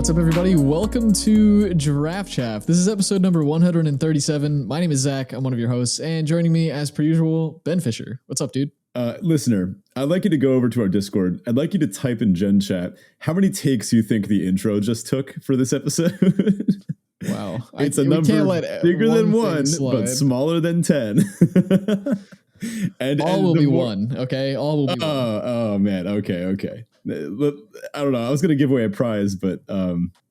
What's up, everybody? Welcome to Draft Chaff. This is episode number 137. My name is Zach. I'm one of your hosts, and joining me, as per usual, Ben Fisher. What's up, dude? Listener, I'd like you to go over to our Discord. I'd like you to type in Gen Chat how many takes you think the intro just took for this episode. Wow. It's a number bigger than one, but smaller than 10. and all will be one, okay? All will be one. Oh, man. Okay. I don't know. I was going to give away a prize, but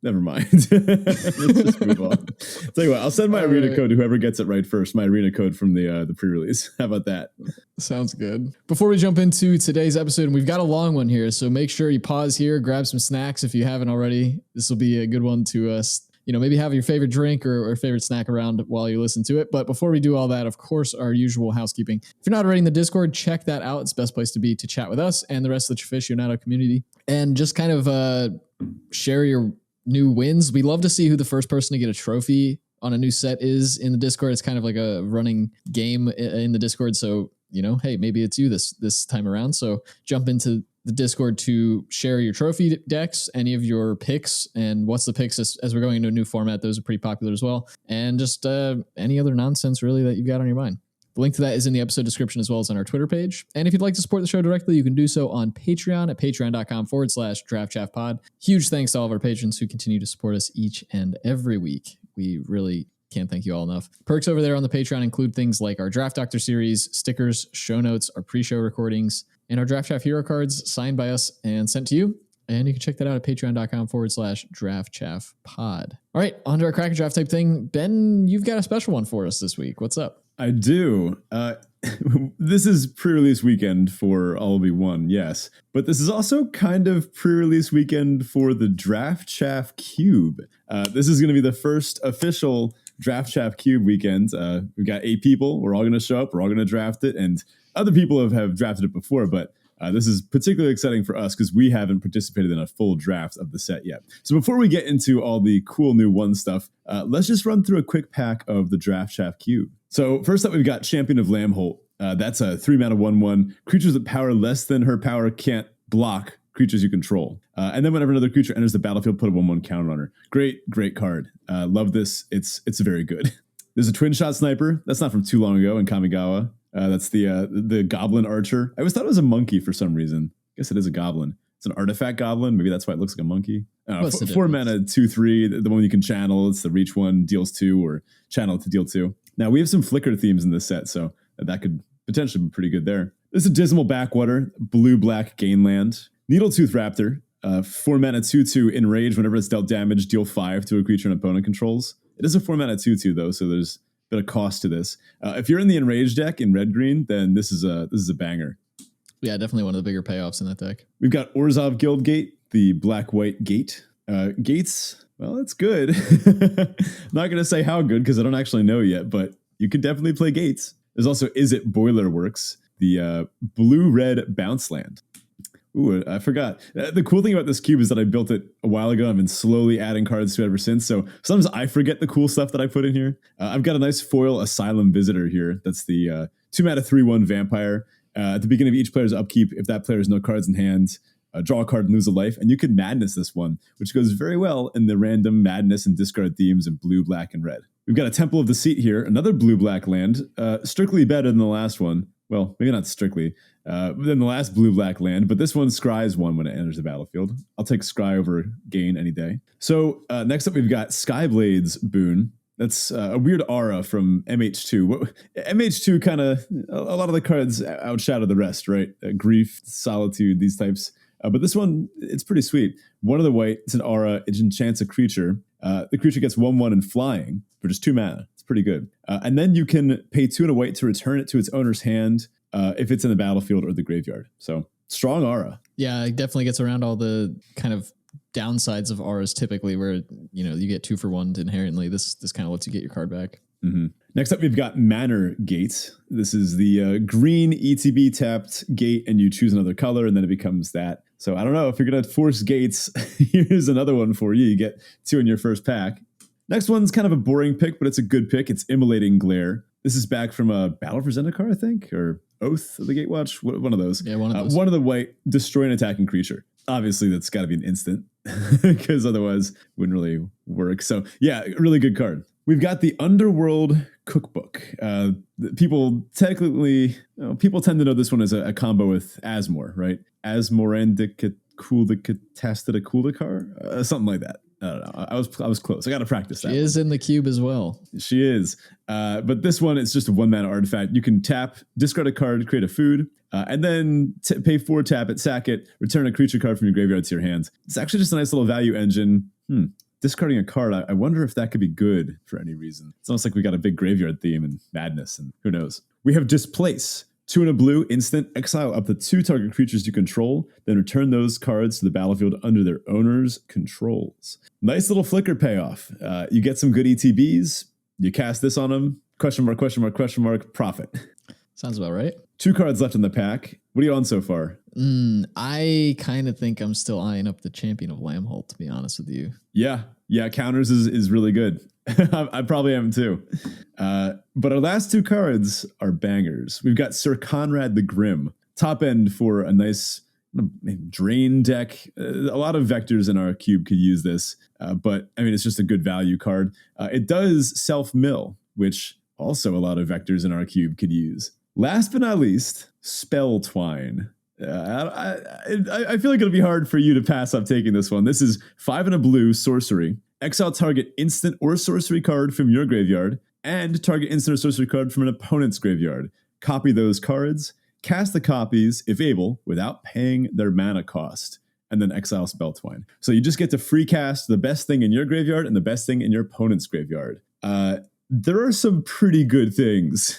never mind. Let's just move on. Tell you what, I'll send my arena code to whoever gets it right first. My arena code from the pre-release. How about that? Sounds good. Before we jump into today's episode, and we've got a long one here, so make sure you pause here, grab some snacks if you haven't already. This will be a good one to maybe have your favorite drink or favorite snack around while you listen to it. But before we do all that, of course, our usual housekeeping. If you're not already in the Discord, check that out. It's the best place to be to chat with us and the rest of the aficionado community. And just kind of share your new wins. We love to see who the first person to get a trophy on a new set is in the Discord. It's kind of like a running game in the Discord. So, hey, maybe it's you this time around. So jump into the Discord to share your trophy decks, any of your picks, and what's the picks as we're going into a new format. Those are pretty popular as well. And just any other nonsense really that you've got on your mind. The link to that is in the episode description as well as on our Twitter page. And if you'd like to support the show directly, you can do so on Patreon at patreon.com/draftchaffpod. Huge thanks to all of our patrons who continue to support us each and every week. We really can't thank you all enough. Perks over there on the Patreon include things like our Draft Doctor series, stickers, show notes, our pre-show recordings, and our Draft Chaff hero cards signed by us and sent to you. And you can check that out at patreon.com/draftchaffpod. All right, on to our crack draft type thing. Ben, you've got a special one for us this week. What's up? I do. This is pre-release weekend for All Will Be One, yes. But this is also kind of pre-release weekend for the Draft Chaff Cube. This is going to be the first official Draft Chaff Cube weekend. We've got 8 people. We're all going to show up. We're all going to draft it. And other people have drafted it before, but this is particularly exciting for us because we haven't participated in a full draft of the set yet. So before we get into all the cool new one stuff, let's just run through a quick pack of the Draft Chaff Cube. So first up, we've got Champion of Lambholt. That's a 3-mana 1/1. Creatures with power less than her power can't block creatures you control. And then whenever another creature enters the battlefield, put a 1/1 counter on her. Great card. Love this. It's very good. There's a Twin Shot Sniper. That's not from too long ago in Kamigawa. That's the Goblin Archer. I always thought it was a monkey for some reason. I guess it is a goblin. It's an artifact goblin. Maybe that's why it looks like a monkey. 4 mana, 2/3. The one you can channel. It's the reach one, deals 2, or channel to deal 2. Now, we have some Flicker themes in this set, so that could potentially be pretty good there. This is a Dismal Backwater, blue-black Gainland. Needletooth Raptor, 4 mana 2/2, enrage. Whenever it's dealt damage, deal 5 to a creature an opponent controls. It is a 4 mana 2/2, though, so there's a bit of cost to this. If you're in the enrage deck in red-green, then this is a banger. Yeah, definitely one of the bigger payoffs in that deck. We've got Orzhov Guildgate, the black-white gate. Gates, well, it's good. Not going to say how good because I don't actually know yet, but you can definitely play Gates. There's also Is It Boiler Works, the blue-red bounce land. Ooh, I forgot. The cool thing about this cube is that I built it a while ago. I've been slowly adding cards to it ever since. So sometimes I forget the cool stuff that I put in here. I've got a nice foil Asylum Visitor here. That's the 2 mana 3/1 vampire. At the beginning of each player's upkeep, if that player has no cards in hand, draw a card and lose a life. And you can Madness this one, which goes very well in the random Madness and discard themes in blue, black, and red. We've got a Temple of the Seat here, another blue-black land, strictly better than the last one. Well, maybe not strictly, than the last blue-black land, but this one scries 1 when it enters the battlefield. I'll take scry over gain any day. So next up, we've got Skyblade's Boon. That's a weird aura from MH2. MH2 kind of, a lot of the cards outshadow the rest, right? Grief, Solitude, these types. But this one, it's pretty sweet. 1 of the white, it's an aura. It enchants a creature. The creature gets 1/1 and flying for just 2 mana. It's pretty good. And then you can pay 2 and a white to return it to its owner's hand if it's in the battlefield or the graveyard. So strong aura. Yeah, it definitely gets around all the kind of downsides of auras typically where, you get 2 for 1 inherently. This kind of lets you get your card back. Mm-hmm. Next up, we've got Manor Gate. This is the green ETB tapped gate, and you choose another color, and then it becomes that. So I don't know if you're going to force gates. Here's another one for you. You get 2 in your first pack. Next one's kind of a boring pick, but it's a good pick. It's Immolating Glare. This is back from a Battle for Zendikar, I think, or Oath of the Gatewatch. One of those. Yeah, one of those. One of the white, destroy an attacking creature. Obviously, that's got to be an instant. because otherwise it wouldn't really work. So yeah, really good card. We've got the Underworld Cookbook. People tend to know this one as a combo with Asmore, right? Asmorandicatastidacoolikar, something like that. I don't know. I was close. I got to practice that. She is in the cube as well. She is. But this one, it's just a 1-mana artifact. You can tap, discard a card, create a food, and then pay 4, tap it, sack it, return a creature card from your graveyard to your hands. It's actually just a nice little value engine. Discarding a card, I wonder if that could be good for any reason. It's almost like we got a big graveyard theme and madness, and who knows. We have Displace. 2 and a blue, instant, exile up to 2 target creatures you control, then return those cards to the battlefield under their owner's controls. Nice little flicker payoff. You get some good ETBs, you cast this on them, question mark, profit. Sounds about right. 2 cards left in the pack. What are you on so far? I kind of think I'm still eyeing up the Champion of Lambholt, to be honest with you. Yeah, counters is really good. I probably am too. But our last 2 cards are bangers. We've got Sir Conrad the Grim, top end for a nice drain deck. A lot of vectors in our cube could use this, but I mean, it's just a good value card. It does self-mill, which also a lot of vectors in our cube could use. Last but not least, Spell Twine. I feel like it'll be hard for you to pass up taking this one. This is 5 and a blue sorcery. Exile target instant or sorcery card from your graveyard and target instant or sorcery card from an opponent's graveyard. Copy those cards, cast the copies, if able, without paying their mana cost, and then exile Spell Twine. So you just get to free cast the best thing in your graveyard and the best thing in your opponent's graveyard. There are some pretty good things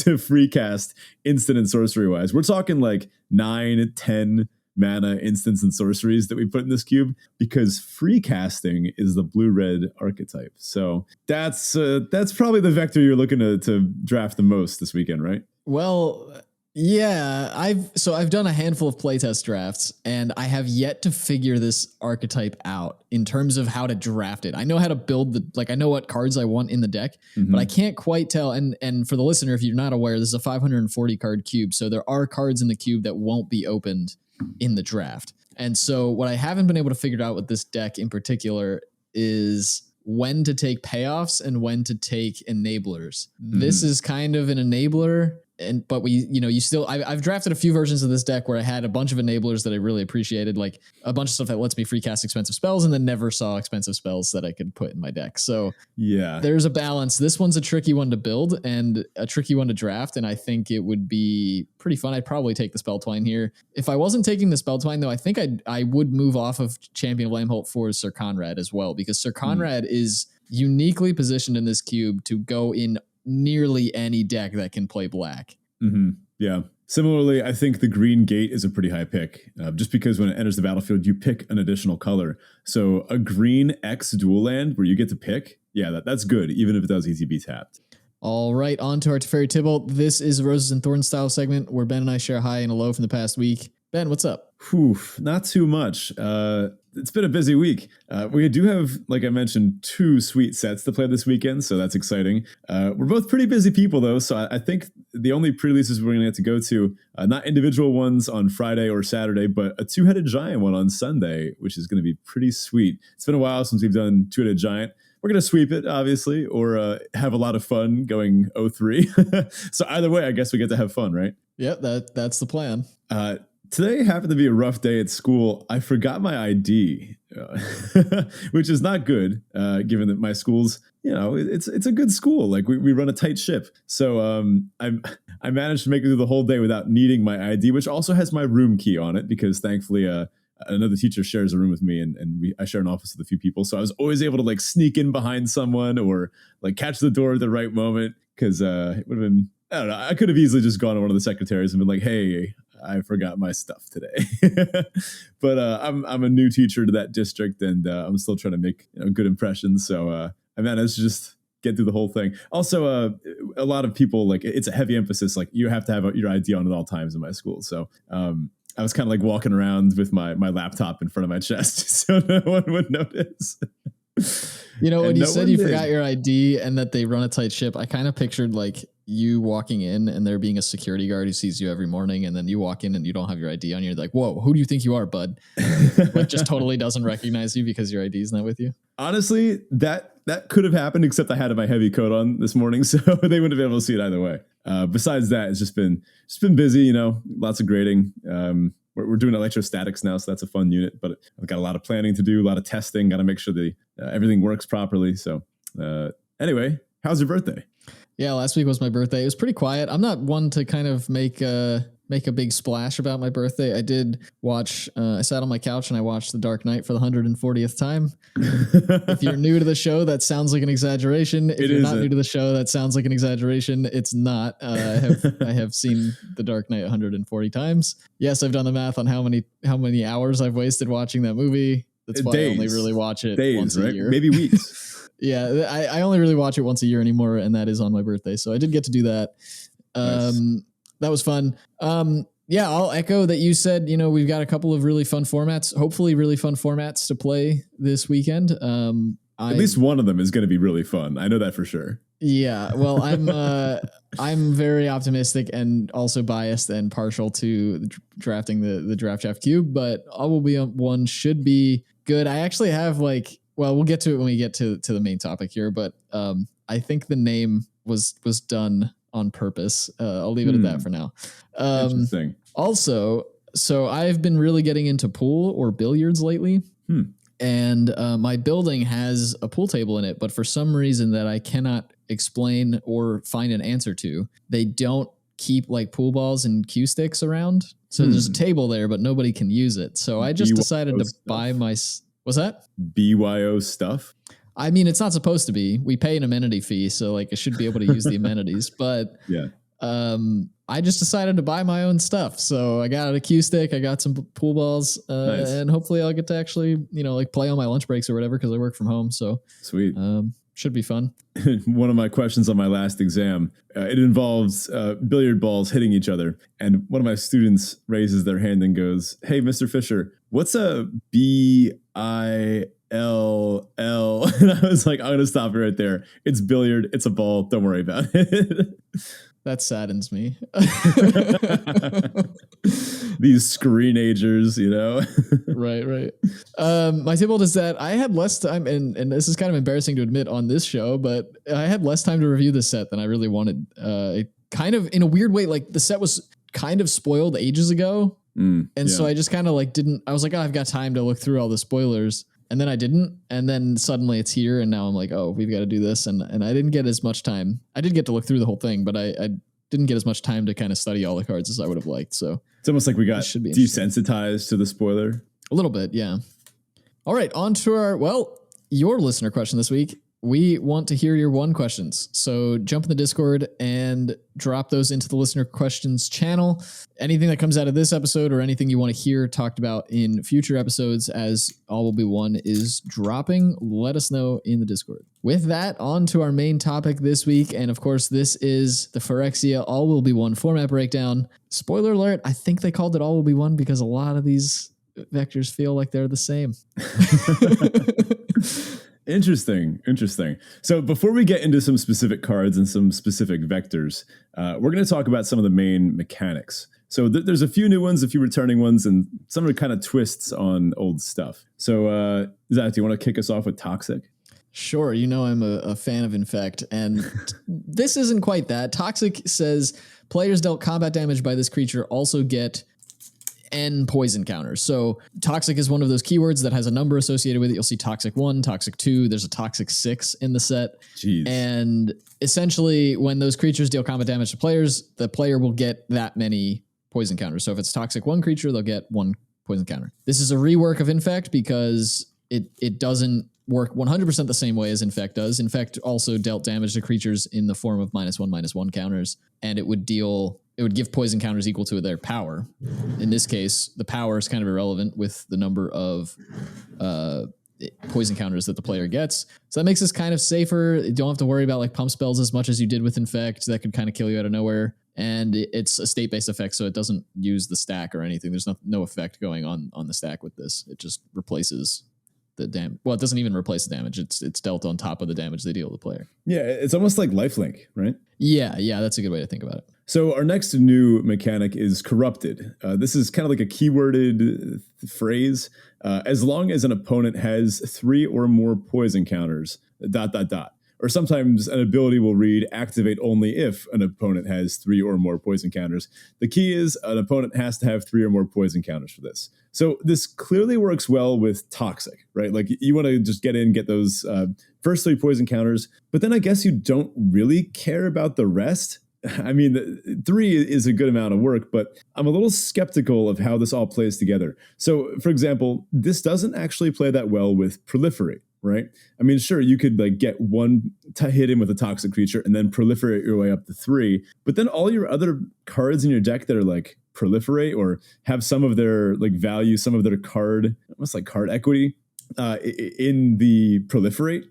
to free cast instant and sorcery wise. We're talking like 9, 10 mana instants and sorceries that we put in this cube because free casting is the blue-red archetype. So that's probably the vector you're looking to draft the most this weekend, right? Well, yeah, I've done a handful of playtest drafts and I have yet to figure this archetype out in terms of how to draft it. I know how to build I know what cards I want in the deck, but I can't quite tell. And for the listener, if you're not aware, this is a 540 card cube. So there are cards in the cube that won't be opened in the draft. And so what I haven't been able to figure out with this deck in particular is when to take payoffs and when to take enablers. This is kind of an enabler. But I've drafted a few versions of this deck where I had a bunch of enablers that I really appreciated, like a bunch of stuff that lets me free cast expensive spells and then never saw expensive spells that I could put in my deck. So yeah, there's a balance. This one's a tricky one to build and a tricky one to draft. And I think it would be pretty fun. I'd probably take the Spell Twine here. If I wasn't taking the Spell Twine though, I think I would move off of Champion of Lambholt for Sir Conrad as well, because Sir Conrad is uniquely positioned in this cube to go in nearly any deck that can play black. Yeah. Similarly, I think the Green Gate is a pretty high pick, just because when it enters the battlefield, you pick an additional color. So a green X dual land where you get to pick, yeah, that's good, even if it does ETB tapped. All right, on to our Teferi Tybalt. This is a Roses and Thorns style segment where Ben and I share a high and a low from the past week. Ben, what's up? Not too much. It's been a busy week. We do have, like I mentioned, 2 sweet sets to play this weekend, so that's exciting. We're both pretty busy people, though, so I think the only pre-releases we're going to get to go to, not individual ones on Friday or Saturday, but a 2-headed giant one on Sunday, which is going to be pretty sweet. It's been a while since we've done 2-headed giant. We're going to sweep it, obviously, or have a lot of fun going 0-3. So either way, I guess we get to have fun, right? Yep, that's the plan. Today happened to be a rough day at school. I forgot my ID, which is not good, given that my school's, it's a good school. Like we run a tight ship. So I managed to make it through the whole day without needing my ID, which also has my room key on it because thankfully another teacher shares a room with me and I share an office with a few people. So I was always able to sneak in behind someone or catch the door at the right moment because it would have been, I don't know, I could have easily just gone to one of the secretaries and been like, hey, I forgot my stuff today. But I'm a new teacher to that district and I'm still trying to make good impressions. So I managed to just get through the whole thing. Also, a lot of people, it's a heavy emphasis, you have to have your ID on at all times in my school. So I was kind of walking around with my laptop in front of my chest so no one would notice. When you said you forgot your ID and that they run a tight ship, I kind of pictured you walking in and there being a security guard who sees you every morning, and then you walk in and you don't have your ID on you. You're like, whoa, who do you think you are, bud? Like, just totally doesn't recognize you because your ID is not with you. Honestly, that could have happened, except I had my heavy coat on this morning, so they wouldn't have been able to see it either way. Besides that, it's just been busy, lots of grading. We're doing electrostatics now, so that's a fun unit, but I've got a lot of planning to do, a lot of testing, got to make sure everything works properly. So anyway, how's your birthday? Yeah, last week was my birthday. It was pretty quiet. I'm not one to kind of make a big splash about my birthday. I did watch, I sat on my couch and I watched The Dark Knight for the 140th time. If you're new to the show, that sounds like an exaggeration. If you're not new to the show, that sounds like an exaggeration. It's not. I have seen The Dark Knight 140 times. Yes, I've done the math on how many hours I've wasted watching that movie. That's why I only really watch it once a year. Maybe weeks. Yeah, I only really watch it once a year anymore, and that is on my birthday. So I did get to do that. Nice. That was fun. Yeah, I'll echo that you said, we've got a couple of really fun formats, hopefully really fun formats to play this weekend. At least one of them is going to be really fun. I know that for sure. Yeah, well, I'm very optimistic and also biased and partial to drafting the Draft Chaff Cube, but All Will Be One should be good. I actually have we'll get to it when we get to the main topic here, but I think the name was done on purpose. I'll leave it at that for now. Interesting. Also, so I've been really getting into pool or billiards lately. And my building has a pool table in it, but for some reason that I cannot explain or find an answer to, they don't keep pool balls and cue sticks around. So there's a table there, but nobody can use it. So I just decided to buy my... What's that? BYO stuff? I mean, it's not supposed to be. We pay an amenity fee, so I should be able to use the amenities. But yeah, I just decided to buy my own stuff. So I got a cue stick, I got some pool balls, nice. And hopefully I'll get to actually, play on my lunch breaks or whatever because I work from home. So sweet. Should be fun. One of my questions on my last exam, it involves billiard balls hitting each other. And one of my students raises their hand and goes, "Hey, Mr. Fisher, what's a BILL?" And I was like, I'm going to stop it right there. It's billiard. It's a ball. Don't worry about it. That saddens me. These screenagers, Right. My tip is that I had less time, and this is kind of embarrassing to admit on this show, but I had less time to review the set than I really wanted. Kind of in a weird way, the set was kind of spoiled ages ago. So I just kind of didn't, I was like, I've got time to look through all the spoilers. And then I didn't. And then suddenly it's here. And now I'm like, oh, we've got to do this. And I didn't get as much time. I did get to look through the whole thing, but I didn't get as much time to kind of study all the cards as I would have liked. So it's almost like we got desensitized to the spoiler. A little bit. Yeah. All right. On to your listener question this week. We want to hear your one questions. So jump in the Discord and drop those into the listener questions channel. Anything that comes out of this episode or anything you want to hear talked about in future episodes as All Will Be One is dropping, let us know in the Discord. With that, on to our main topic this week. And of course, this is the Phyrexia All Will Be One format breakdown. Spoiler alert, I think they called it All Will Be One because a lot of these vectors feel like they're the same. Interesting. So before we get into some specific cards and some specific vectors, we're going to talk about some of the main mechanics. So there's a few new ones, a few returning ones, and some are kind of twists on old stuff. So Zach, do you want to kick us off with Toxic? Sure. I'm a fan of Infect, and this isn't quite that. Toxic says players dealt combat damage by this creature also get N poison counters. So Toxic is one of those keywords that has a number associated with it. You'll see Toxic 1, Toxic 2. There's a Toxic 6 in the set. Jeez. And essentially, when those creatures deal combat damage to players, the player will get that many poison counters. So if it's Toxic 1 creature, they'll get 1 poison counter. This is a rework of Infect because it doesn't work 100% the same way as Infect does. Infect also dealt damage to creatures in the form of -1/-1 counters, and it would give poison counters equal to their power. In this case, the power is kind of irrelevant with the number of poison counters that the player gets. So that makes this kind of safer. You don't have to worry about pump spells as much as you did with Infect. That could kind of kill you out of nowhere. And it's a state-based effect, so it doesn't use the stack or anything. There's no effect going on the stack with this. It just replaces the damage. Well, it doesn't even replace the damage. It's dealt on top of the damage they deal to the player. Yeah, it's almost like lifelink, right? Yeah, that's a good way to think about it. So our next new mechanic is Corrupted. This is kind of like a keyworded phrase. As long as an opponent has 3 or more poison counters, ... Or sometimes an ability will read activate only if an opponent has 3 or more poison counters. The key is an opponent has to have 3 or more poison counters for this. So this clearly works well with Toxic, right? Like you want to just get those first 3 poison counters, but then I guess you don't really care about the rest. I mean, 3 is a good amount of work, but I'm a little skeptical of how this all plays together. So, for example, this doesn't actually play that well with Proliferate, right? I mean, sure, you could like get one to hit in with a toxic creature and then proliferate your way up to 3, but then all your other cards in your deck that are like proliferate or have some of their like value, some of their card, almost like card equity in the proliferate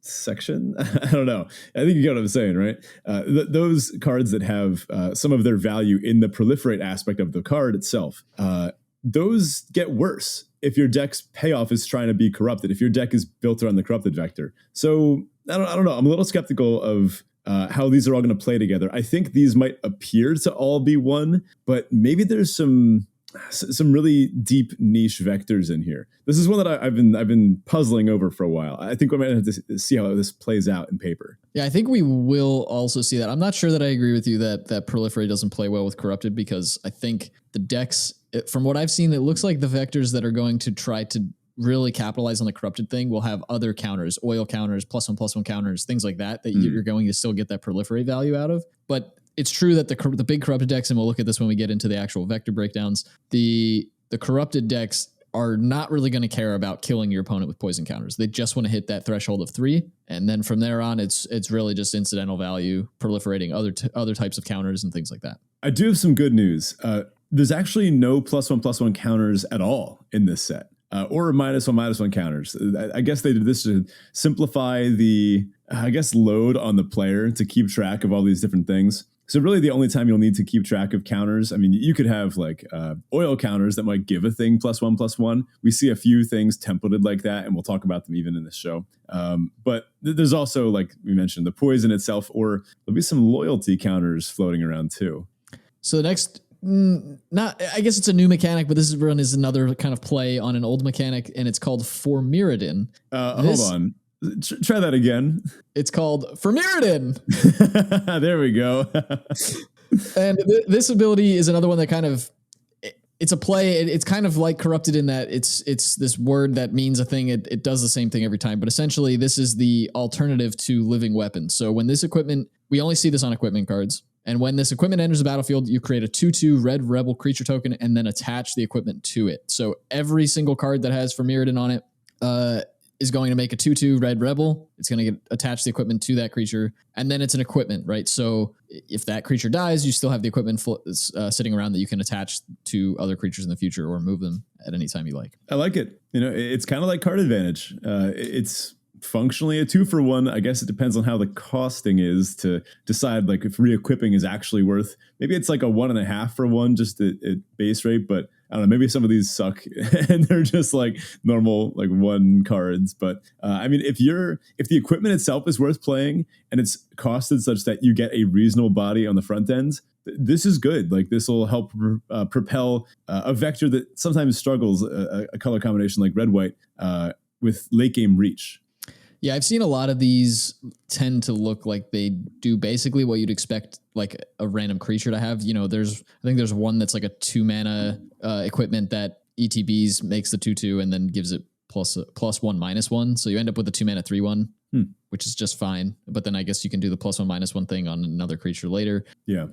section. I don't know. I think you get what I'm saying, right? Those cards that have some of their value in the proliferate aspect of the card itself, those get worse if your deck's payoff is trying to be corrupted, if your deck is built around the corrupted vector. So I don't know. I'm a little skeptical of how these are all going to play together. I think these might appear to all be one, but maybe there's some really deep niche vectors in here. This is one that I've been puzzling over for a while. I think we might have to see how this plays out in paper. Yeah, I think we will also see that. I'm not sure that I agree with you that Proliferate doesn't play well with Corrupted, because I think the decks, from what I've seen, it looks like the vectors that are going to try to really capitalize on the Corrupted thing will have other counters, oil counters, +1/+1 counters, things like that you're going to still get that Proliferate value out of. But it's true that the big Corrupted decks, and we'll look at this when we get into the actual vector breakdowns, the Corrupted decks are not really going to care about killing your opponent with poison counters. They just want to hit that threshold of 3, and then from there on, it's really just incidental value, proliferating other types of counters and things like that. I do have some good news. There's actually no +1/+1 counters at all in this set, or -1/-1 counters. I guess they did this to simplify the, load on the player to keep track of all these different things. So really the only time you'll need to keep track of counters, I mean, you could have like oil counters that might give a thing +1/+1. We see a few things templated like that, and we'll talk about them even in this show. But there's also, like we mentioned, the poison itself, or there'll be some loyalty counters floating around too. So the next, I guess it's a new mechanic, but this one is another kind of play on an old mechanic, and it's called Phyrexia. Hold on. Try that again. It's called Phyrexia. There we go. And this ability is another one that kind of, it's a play. It's kind of like Corrupted in that it's this word that means a thing. It does the same thing every time. But essentially, this is the alternative to living weapons. So when this equipment, we only see this on equipment cards. And when this equipment enters the battlefield, you create a 2/2 red rebel creature token and then attach the equipment to it. So every single card that has Phyrexia on it is going to make a 2/2 red rebel. It's going to get attached the equipment to that creature, and then it's an equipment, right? So if that creature dies, you still have the equipment sitting around that you can attach to other creatures in the future or move them at any time you like. I like it. It's kind of like card advantage. It's functionally a 2-for-1. I guess it depends on how the costing is to decide like if re-equipping is actually worth. Maybe it's like a 1.5-for-1 just at base rate, but I don't know, maybe some of these suck and they're just like normal, like 1 cards. But I mean, if the equipment itself is worth playing and it's costed such that you get a reasonable body on the front end, this is good. Like this will help propel a vector that sometimes struggles, a color combination like red-white with late game reach. Yeah, I've seen a lot of these tend to look like they do basically what you'd expect like a random creature to have. I think there's one that's like a 2-mana equipment that ETBs makes the 2/2 and then gives it +1/-1. So you end up with a 2-mana 3/1, which is just fine. But then I guess you can do the +1/-1 thing on another creature later. Yeah.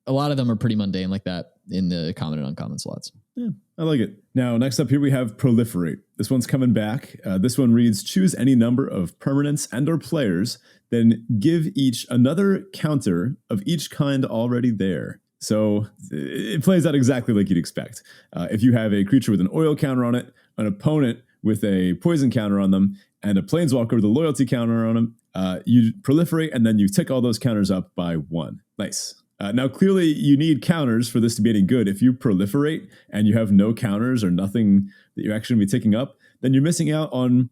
A lot of them are pretty mundane like that in the common and uncommon slots. Yeah, I like it. Now, next up here we have Proliferate. This one's coming back. This one reads, choose any number of permanents and or players, then give each another counter of each kind already there. So it plays out exactly like you'd expect. If you have a creature with an oil counter on it, an opponent with a poison counter on them, and a planeswalker with a loyalty counter on them, you proliferate and then you tick all those counters up by 1. Nice. Now, clearly, you need counters for this to be any good. If you proliferate and you have no counters or nothing that you're actually going to be taking up, then you're missing out on,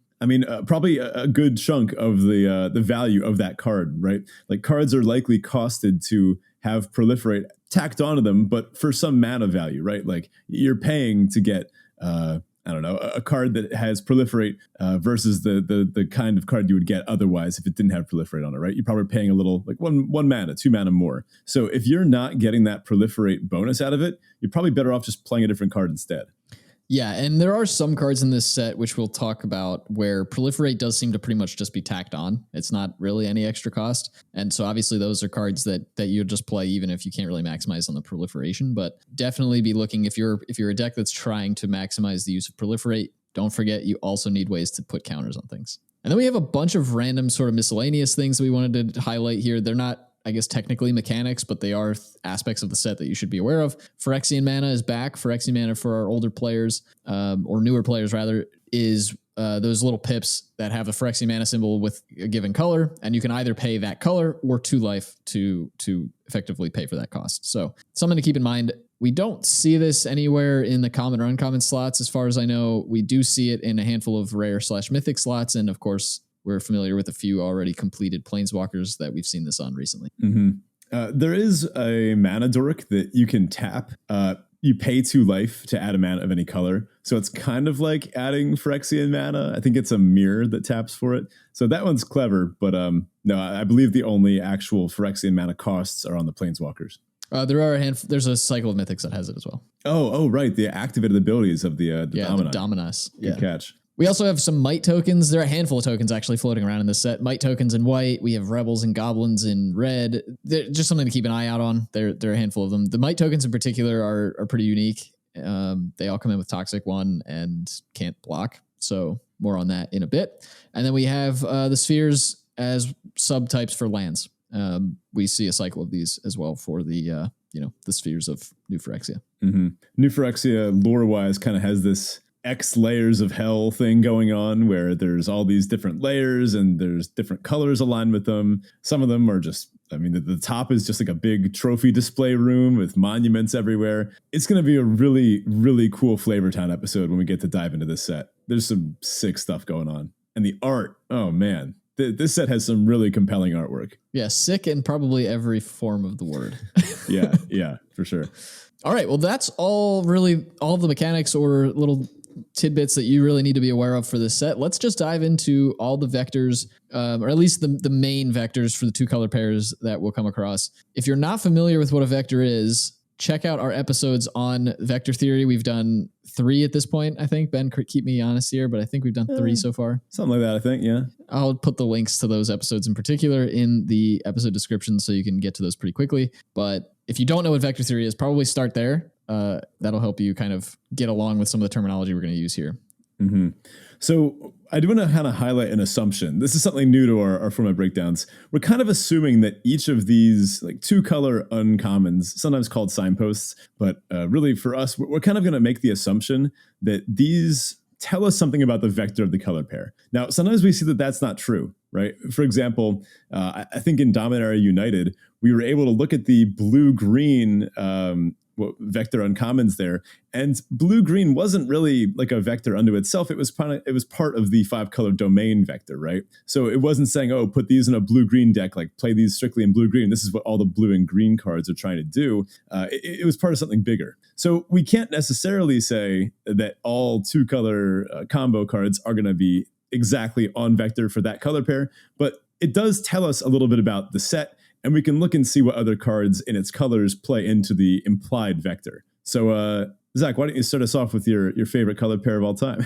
probably a good chunk of the value of that card, right? Like cards are likely costed to have proliferate tacked onto them, but for some mana value, right? Like you're paying to get, a card that has proliferate versus the kind of card you would get otherwise if it didn't have proliferate on it, right? You're probably paying a little, like one mana, 2 mana more. So if you're not getting that proliferate bonus out of it, you're probably better off just playing a different card instead. Yeah, and there are some cards in this set, which we'll talk about, where proliferate does seem to pretty much just be tacked on. It's not really any extra cost. And so obviously those are cards that you just play even if you can't really maximize on the proliferation. But definitely be looking, if you're a deck that's trying to maximize the use of proliferate, don't forget you also need ways to put counters on things. And then we have a bunch of random sort of miscellaneous things that we wanted to highlight here. They're not, I guess, technically mechanics, but they are aspects of the set that you should be aware of. Phyrexian mana is back. Phyrexian mana for our older players, or newer players rather, is those little pips that have a Phyrexian mana symbol with a given color, and you can either pay that color or 2 life to effectively pay for that cost. So something to keep in mind. We don't see this anywhere in the common or uncommon slots. As far as I know, we do see it in a handful of rare/mythic slots, and of course, we're familiar with a few already completed planeswalkers that we've seen this on recently. Mm-hmm. There is a mana dork that you can tap. You pay 2 life to add a mana of any color. So it's kind of like adding Phyrexian mana. I think it's a mirror that taps for it. So that one's clever. But no, I believe the only actual Phyrexian mana costs are on the planeswalkers. There are a handful. There's a cycle of mythics that has it as well. Oh, right. The activated abilities of the Dominus. The Dominus. Good catch. We also have some Might tokens. There are a handful of tokens actually floating around in this set. Might tokens in white. We have Rebels and Goblins in red. They're just something to keep an eye out on. There are a handful of them. The Might tokens in particular are pretty unique. They all come in with Toxic 1 and can't block. So more on that in a bit. And then we have the spheres as subtypes for lands. We see a cycle of these as well for the spheres of New Phyrexia. Mm-hmm. New Phyrexia lore-wise kind of has this X layers of hell thing going on where there's all these different layers and there's different colors aligned with them. Some of them are just, the top is just like a big trophy display room with monuments everywhere. It's going to be a really, really cool Flavor Town episode when we get to dive into this set. There's some sick stuff going on. And the art, oh man, this set has some really compelling artwork. Yeah, sick in probably every form of the word. Yeah, for sure. All right, well, that's all the mechanics or little tidbits that you really need to be aware of for this set. Let's just dive into all the vectors, or at least the main vectors for the 2 color pairs that we'll come across. If you're not familiar with what a vector is, check out our episodes on Vector Theory. We've done 3 at this point, I think. Ben, keep me honest here, but I think we've done 3 so far. Something like that, I think, yeah. I'll put the links to those episodes in particular in the episode description so you can get to those pretty quickly. But if you don't know what Vector Theory is, probably start there. That'll help you kind of get along with some of the terminology we're going to use here. Mm-hmm. So I do want to kind of highlight an assumption. This is something new to our format breakdowns. We're kind of assuming that each of these like 2 color uncommons, sometimes called signposts, but really for us, we're kind of going to make the assumption that these tell us something about the vector of the color pair. Now, sometimes we see that that's not true, right? For example, I think in Dominaria United, we were able to look at the blue-green vector uncommons there, and blue-green wasn't really like a vector unto itself. It was part of the 5-color domain vector, right? So it wasn't saying, oh, put these in a blue-green deck, like play these strictly in blue-green. This is what all the blue and green cards are trying to do. It was part of something bigger. So we can't necessarily say that all 2-color combo cards are going to be exactly on vector for that color pair, but it does tell us a little bit about the set, and we can look and see what other cards in its colors play into the implied vector. So, Zach, why don't you start us off with your favorite color pair of all time?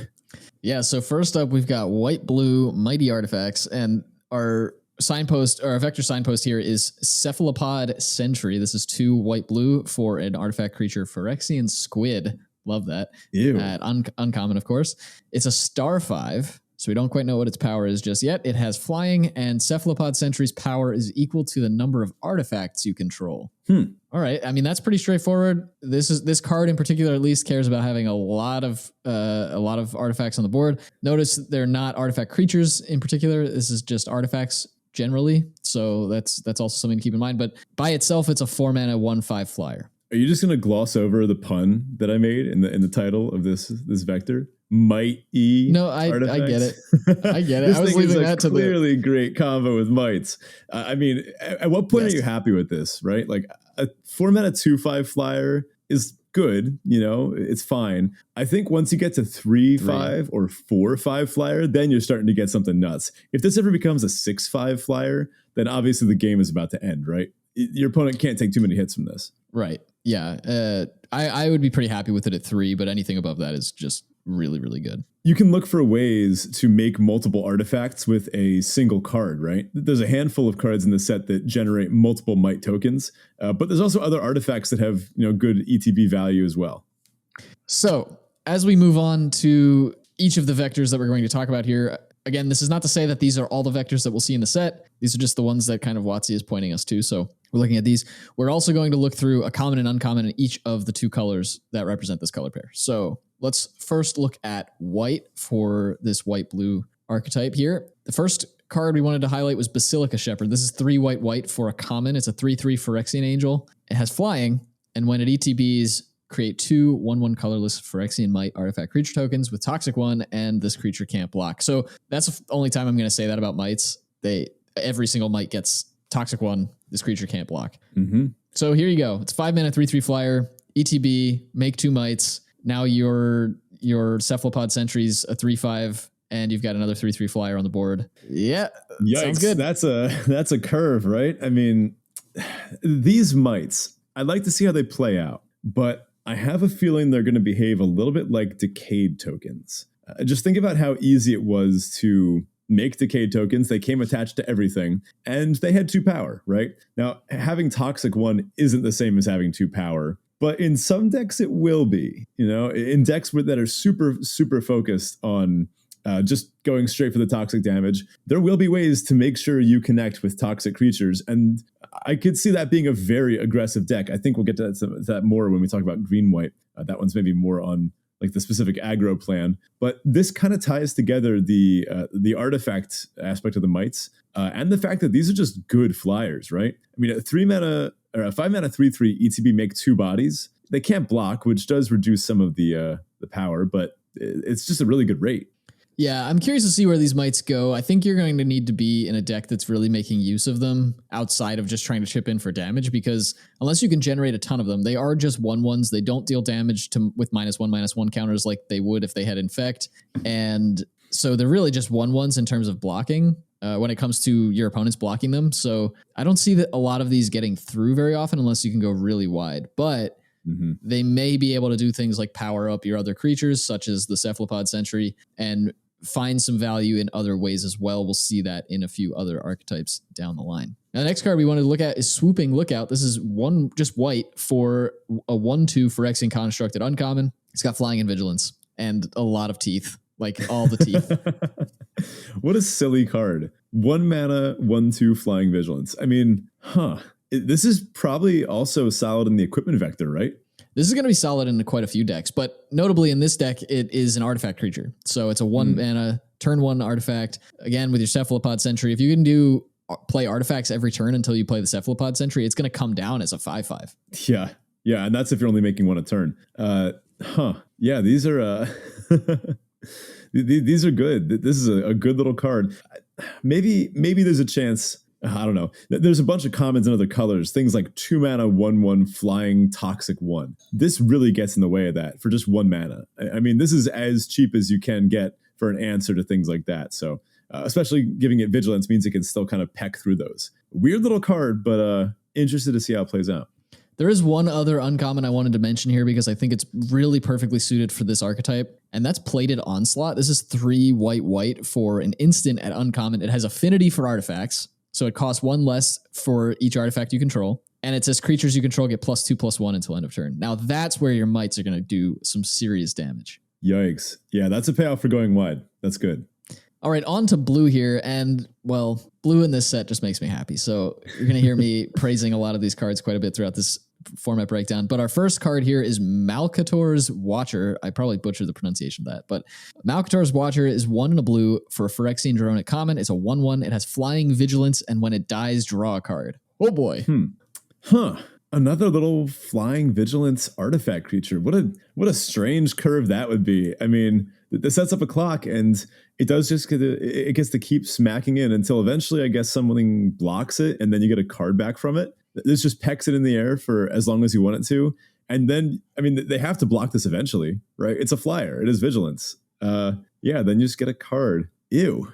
Yeah, so first up, we've got white-blue Mitey Artifacts, and our signpost, or our vector signpost here is Cephalopod Sentry. This is 2 white-blue for an artifact creature, Phyrexian Squid. Love that. Ew. Uncommon, of course. It's a star 5. So we don't quite know what its power is just yet. It has flying, and Cephalopod Sentry's power is equal to the number of artifacts you control. All right. I mean, that's pretty straightforward. This card in particular at least cares about having a lot of artifacts on the board. Notice they're not artifact creatures in particular. This is just artifacts. generally. So that's also something to keep in mind. But by itself, it's a 4-mana 1/5 flyer. Are you just going to gloss over the pun that I made in the title of this vector? Mighty No, I get it. I get it. This I was thing leaving is that to the clearly great combo with mites. I mean, at what point Yes. are you happy with this, right? Like a 4-mana 2/5 flyer is good, it's fine. I think once you get to 3/5 or 4/5 flyer, then you're starting to get something nuts. If this ever becomes a 6/5 flyer, then obviously the game is about to end, right? Your opponent can't take too many hits from this. Right. Yeah. I would be pretty happy with it at 3, but anything above that is just really, really good. You can look for ways to make multiple artifacts with a single card, right? There's a handful of cards in the set that generate multiple might tokens, but there's also other artifacts that have good ETB value as well. So as we move on to each of the vectors that we're going to talk about here, again, this is not to say that these are all the vectors that we'll see in the set. These are just the ones that kind of WotC is pointing us to. So we're looking at these. We're also going to look through a common and uncommon in each of the 2 colors that represent this color pair. So let's first look at white for this white-blue archetype here. The first card we wanted to highlight was Basilica Shepherd. This is 3 white for a common. It's a 3/3 Phyrexian Angel. It has flying, and when it ETBs, create 2 1/1 colorless Phyrexian Might artifact creature tokens with Toxic 1, and this creature can't block. So that's the only time I'm going to say that about mites. Every single might gets Toxic 1. This creature can't block. Mm-hmm. So here you go. It's 5-mana 3/3 flyer, ETB, make 2 mites. Now your Cephalopod Sentry's a 3/5, and you've got another 3/3 flyer on the board. Yeah, yikes, sounds good. That's a curve, right? I mean, these mites, I'd like to see how they play out, but I have a feeling they're going to behave a little bit like Decayed tokens. Just think about how easy it was to make Decayed tokens. They came attached to everything, and they had 2 power, right? Now, having Toxic 1 isn't the same as having 2 power, but in some decks it will be. In decks that are super, super focused on just going straight for the toxic damage, there will be ways to make sure you connect with toxic creatures, and I could see that being a very aggressive deck. I think we'll get to that more when we talk about green-white. That one's maybe more on like the specific aggro plan, but this kind of ties together the artifact aspect of the mites and the fact that these are just good flyers, right? I mean, a 3-mana or a 5-mana 3/3 ETB make 2 bodies. They can't block, which does reduce some of the power, but it's just a really good rate. Yeah, I'm curious to see where these mites go. I think you're going to need to be in a deck that's really making use of them outside of just trying to chip in for damage, because unless you can generate a ton of them, they are just 1/1s. They don't deal damage with -1/-1 counters like they would if they had Infect. And so they're really just 1/1s in terms of blocking when it comes to your opponents blocking them. So I don't see that a lot of these getting through very often unless you can go really wide. But they may be able to do things like power up your other creatures, such as the Cephalopod Sentry, and find some value in other ways as well. We'll see that in a few other archetypes down the line. Now, the next card we wanted to look at is Swooping Lookout. This is just white for a 1/2 Phyrexian Constructed uncommon. It's got flying and vigilance and a lot of teeth, like all the teeth. What a silly card. 1 mana, 1/2 flying vigilance. I mean, this is probably also solid in the equipment vector, right? This is going to be solid in quite a few decks, but notably in this deck, it is an artifact creature. So it's a 1 mana, turn 1 artifact. Again, with your Cephalopod Sentry, if you can play artifacts every turn until you play the Cephalopod Sentry, it's going to come down as a 5/5. Yeah, and that's if you're only making 1 a turn. Yeah, these are these are good. This is a good little card. Maybe there's a chance. I don't know. There's a bunch of commons in other colors. Things like 2 mana, 1/1 flying toxic 1. This really gets in the way of that for just 1 mana. I mean, this is as cheap as you can get for an answer to things like that. So especially giving it vigilance means it can still kind of peck through those. Weird little card, but interested to see how it plays out. There is one other uncommon I wanted to mention here because I think it's really perfectly suited for this archetype, and that's Plated Onslaught. This is 3 white for an instant at uncommon. It has affinity for artifacts, so it costs 1 less for each artifact you control, and it says creatures you control get +2/+1 until end of turn. Now that's where your mites are going to do some serious damage. Yikes. Yeah, that's a payoff for going wide. That's good. All right, on to blue here, and well, blue in this set just makes me happy. So you're going to hear me praising a lot of these cards quite a bit throughout this format breakdown. But our first card here is Malcator's Watcher. I probably butchered the pronunciation of that, but Malcator's Watcher is 1 and a blue for a Phyrexian drone at common. It's a 1/1. It has flying vigilance, and when it dies, draw a card. Oh boy. Another little flying vigilance artifact creature. What a strange curve that would be. I mean, this sets up a clock, and it does just it gets to keep smacking in until eventually, I guess, something blocks it, and then you get a card back from it. This just pecks it in the air for as long as you want it to, and then I mean, they have to block this eventually, right? It's a flyer. It is vigilance. Then you just get a card. Ew.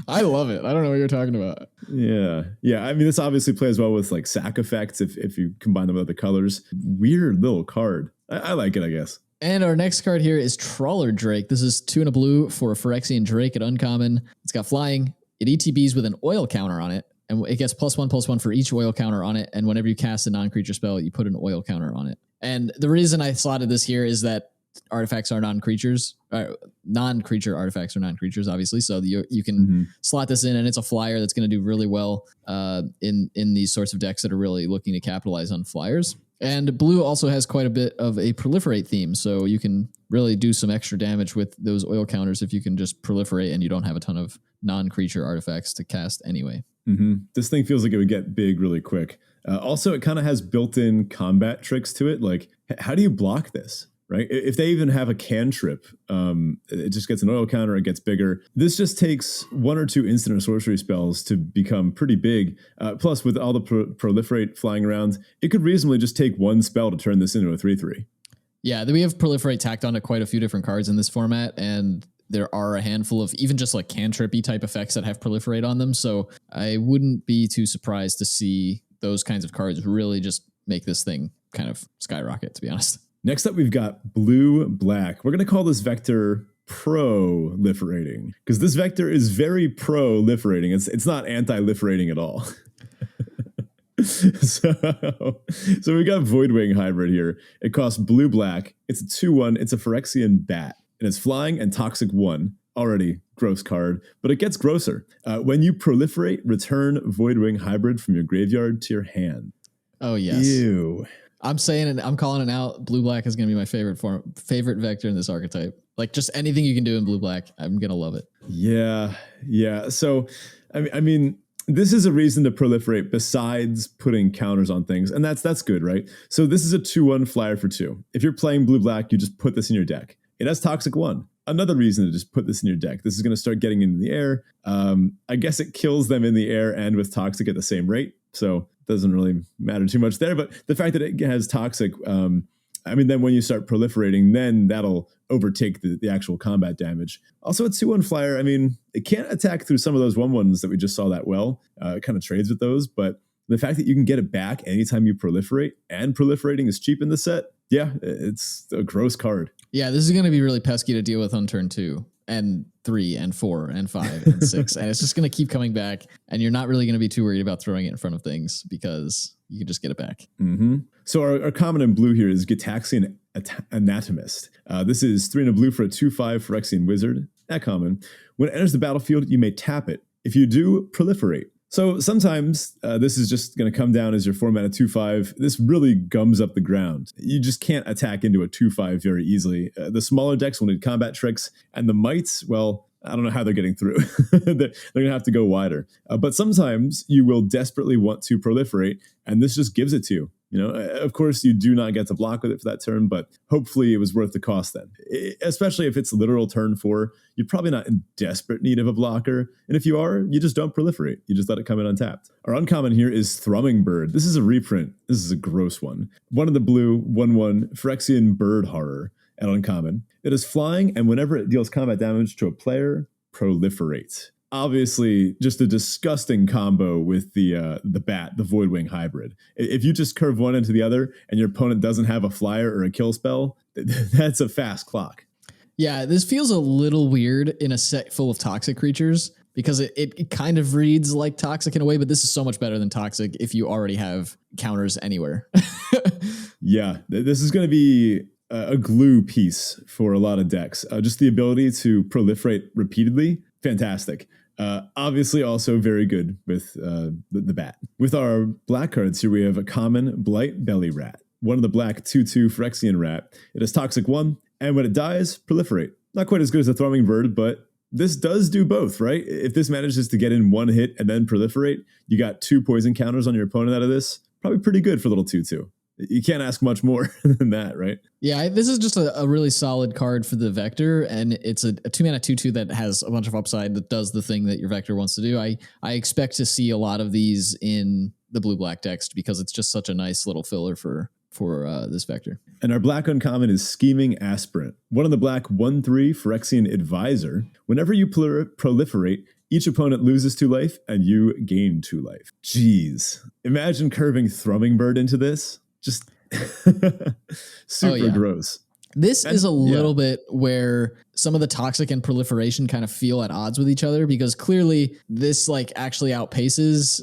I love it. I don't know what you're talking about. Yeah. I mean, this obviously plays well with like sack effects if you combine them with the colors. Weird little card. I like it, I guess. And our next card here is Trawler Drake. This is 2 and a blue for a Phyrexian Drake at uncommon. It's got flying. It ETBs with an oil counter on it, and it gets +1/+1 for each oil counter on it. And whenever you cast a non-creature spell, you put an oil counter on it. And the reason I slotted this here is that artifacts are non-creatures. Non-creature artifacts are non-creatures, obviously. So you can slot this in, and it's a flyer that's going to do really well in these sorts of decks that are really looking to capitalize on flyers. And blue also has quite a bit of a proliferate theme, so you can really do some extra damage with those oil counters if you can just proliferate and you don't have a ton of non-creature artifacts to cast anyway. This thing feels like it would get big really quick. Also, it kind of has built-in combat tricks to it. Like, how do you block this? Right? If they even have a cantrip, it just gets an oil counter, it gets bigger. This just takes 1 or 2 instant or sorcery spells to become pretty big. Plus, with all the proliferate flying around, it could reasonably just take 1 spell to turn this into a 3/3. Yeah, we have proliferate tacked onto quite a few different cards in this format, and there are a handful of even just like cantrippy type effects that have proliferate on them. So I wouldn't be too surprised to see those kinds of cards really just make this thing kind of skyrocket, to be honest. Next up, we've got blue-black. We're going to call this vector Pro-Liferating because this vector is very proliferating. It's not anti-liferating at all. So we got Voidwing hybrid here. It costs blue-black. It's a 2/1. It's a Phyrexian bat. And it's flying and toxic 1. Already gross card, but it gets grosser. When you proliferate, return Voidwing hybrid from your graveyard to your hand. Oh, yes. Ew. I'm saying it. I'm calling it out. Blue-black is going to be my favorite vector in this archetype. Like, just anything you can do in blue-black, I'm going to love it. Yeah. So, I mean, this is a reason to proliferate besides putting counters on things, and that's good, right? So this is a 2/1 flyer for 2. If you're playing blue-black, you just put this in your deck. It has toxic 1. Another reason to just put this in your deck. This is going to start getting into the air. I guess it kills them in the air and with toxic at the same rate. So doesn't really matter too much there. But the fact that it has toxic, then when you start proliferating, then that'll overtake the actual combat damage. Also, a 2/1 flyer, it can't attack through some of those 1/1s that we just saw that well. It kind of trades with those. But the fact that you can get it back anytime you proliferate, and proliferating is cheap in the set, yeah, it's a gross card. Yeah, this is going to be really pesky to deal with on turn 2 and 3 and 4 and 5 and 6. And it's just going to keep coming back. And you're not really going to be too worried about throwing it in front of things because you can just get it back. So our common in blue here is Gitaxian Anatomist. This is 3 and a blue for a 2/5 Phyrexian Wizard. At common. When it enters the battlefield, you may tap it. If you do, proliferate. So sometimes this is just going to come down as your formatted 2/5. This really gums up the ground. You just can't attack into a 2/5 very easily. The smaller decks will need combat tricks, and the mites, well, I don't know how they're getting through. They're going to have to go wider. But sometimes you will desperately want to proliferate, and this just gives it to you. Of course, you do not get to block with it for that turn, but hopefully it was worth the cost then. Especially if it's literal turn 4, you're probably not in desperate need of a blocker. And if you are, you just don't proliferate. You just let it come in untapped. Our uncommon here is Thrumming Bird. This is a reprint. This is a gross one. 1 in the blue, 1/1, Phyrexian Bird Horror at uncommon. It is flying, and whenever it deals combat damage to a player, proliferates. Obviously, just a disgusting combo with the bat, the Voidwing hybrid. If you just curve one into the other and your opponent doesn't have a flyer or a kill spell, that's a fast clock. Yeah, this feels a little weird in a set full of toxic creatures because it kind of reads like toxic in a way, but this is so much better than toxic if you already have counters anywhere. Yeah, this is going to be a glue piece for a lot of decks. Just the ability to proliferate repeatedly, fantastic. Obviously, also very good with the bat. With our black cards here, we have a common Blight Belly Rat. One of the black 2/2 Phyrexian rat. It has Toxic 1, and when it dies, Proliferate. Not quite as good as a Thrumming Bird, but this does do both, right? If this manages to get in one hit and then Proliferate, you got 2 poison counters on your opponent out of this. Probably pretty good for little 2/2. You can't ask much more than that, right? Yeah, this is just a really solid card for the Vector, and it's a 2-mana 2/2 that has a bunch of upside that does the thing that your Vector wants to do. I expect to see a lot of these in the blue-black decks because it's just such a nice little filler for this Vector. And our black uncommon is Scheming Aspirant. One of the black 1/3 Phyrexian Advisor. Whenever you proliferate, each opponent loses 2 life and you gain 2 life. Jeez. Imagine curving Thrumming Bird into this. Just super gross. This is a little bit where some of the toxic and proliferation kind of feel at odds with each other because clearly this like actually outpaces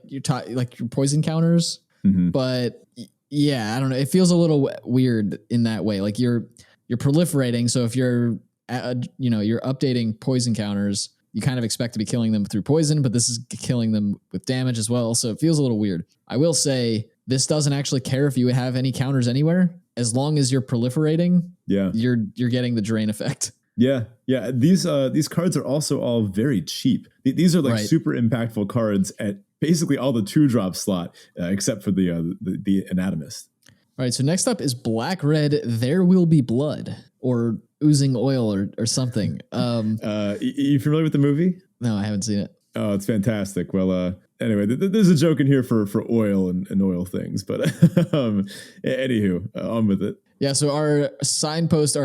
your poison counters. Mm-hmm. But yeah, I don't know. It feels a little weird in that way. Like you're proliferating. So if you're you're updating poison counters, you kind of expect to be killing them through poison, but this is killing them with damage as well. So it feels a little weird. I will say this doesn't actually care if you have any counters anywhere. As long as you're proliferating, you're getting the drain effect. Yeah. These cards are also all very cheap. These are like super impactful cards at basically all the 2-drop slot, except for the Anatomist. All right. So next up is Black Red. There Will Be Blood, or Oozing Oil, or something. You familiar with the movie? No, I haven't seen it. Oh, it's fantastic. Well, anyway, there's a joke in here for oil and oil things, but anywho, on with it. Yeah, so our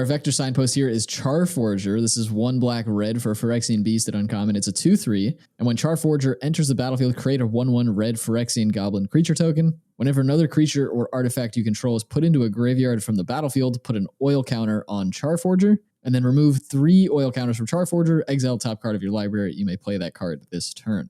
Vector signpost here is Charforger. This is 1 black red for a Phyrexian Beast at uncommon. It's a 2/3, and when Charforger enters the battlefield, create a 1/1 red Phyrexian Goblin creature token. Whenever another creature or artifact you control is put into a graveyard from the battlefield, put an oil counter on Charforger, and then remove 3 oil counters from Charforger, exile top card of your library. You may play that card this turn.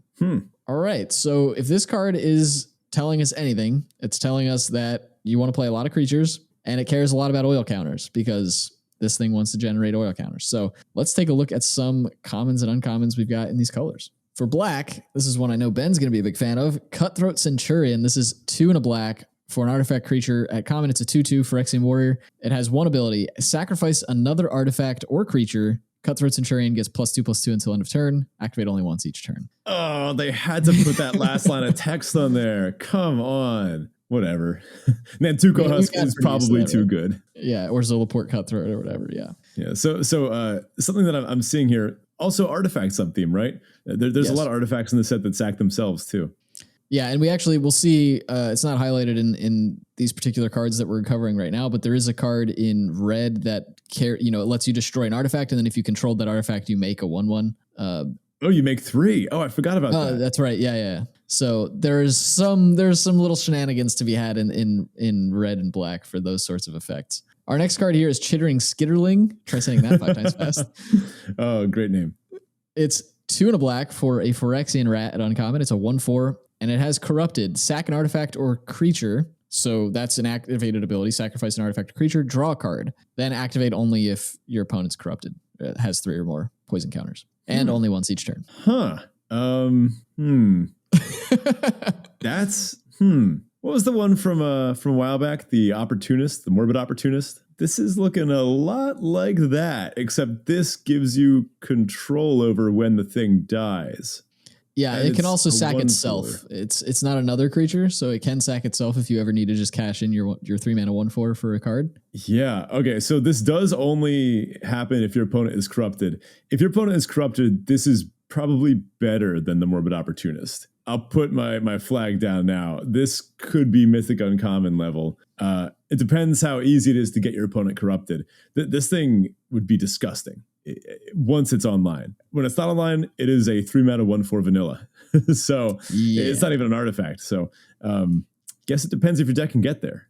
All right, so if this card is telling us anything, it's telling us that you want to play a lot of creatures, and it cares a lot about oil counters because this thing wants to generate oil counters. So let's take a look at some commons and uncommons we've got in these colors. For black, this is one I know Ben's going to be a big fan of, Cutthroat Centurion. This is 2 and a black. For an artifact creature at common, it's a 2/2 Phyrexian Warrior. It has 1 ability. Sacrifice another artifact or creature. Cutthroat Centurion gets +2/+2 until end of turn. Activate only once each turn. Oh, they had to put that last line of text on there. Come on. Whatever. Nantuko Husk is probably too good. Yeah, or Zolaport Cutthroat or whatever, yeah. Yeah, so something that I'm seeing here, also artifact sub-theme, right? There's a lot of artifacts in the set that sack themselves too. Yeah, and we'll see, it's not highlighted in these particular cards that we're covering right now, but there is a card in red that it lets you destroy an artifact, and then if you controlled that artifact, you make a 1/1. You make 3. Oh, I forgot about that. That's right. Yeah. So there's some little shenanigans to be had in red and black for those sorts of effects. Our next card here is Chittering Skitterling. Try saying that 5 times fast. Oh, great name. It's 2 and a black for a Phyrexian rat at uncommon. It's a 1/4. And it has Corrupted. Sack an artifact or creature. So that's an activated ability. Sacrifice an artifact or creature. Draw a card. Then activate only if your opponent's corrupted. It has 3 or more poison counters. And only once each turn. That's What was the one from a while back? The Opportunist, the Morbid Opportunist. This is looking a lot like that, except this gives you control over when the thing dies. Yeah, and it can also sack 1/4. itself. It's not another creature, so it can sack itself if you ever need to just cash in your 3-mana 1/4 for a card. Yeah, okay, so this does only happen if your opponent is corrupted. If your opponent is corrupted, this is probably better than the Morbid Opportunist. I'll put my flag down now. This could be Mythic Uncommon level. It depends how easy it is to get your opponent corrupted. This thing would be disgusting once it's online. When it's not online, it is a 3-mana 1/4 vanilla. So it's not even an artifact. So guess it depends if your deck can get there.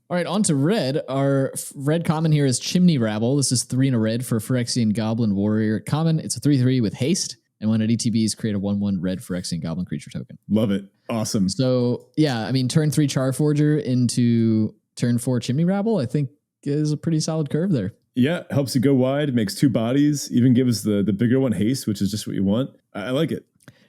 All right, on to red. Our red common here is Chimney Rabble. This is 3 and a red for Phyrexian Goblin Warrior. Common, it's a 3/3 with haste. And when it ETBs, create a 1/1 red Phyrexian Goblin creature token. Love it. Awesome. So, yeah, I mean, turn 3 Charforger into turn 4 Chimney Rabble, I think is a pretty solid curve there. Yeah, helps you go wide, makes 2 bodies, even gives the bigger one haste, which is just what you want. I like it.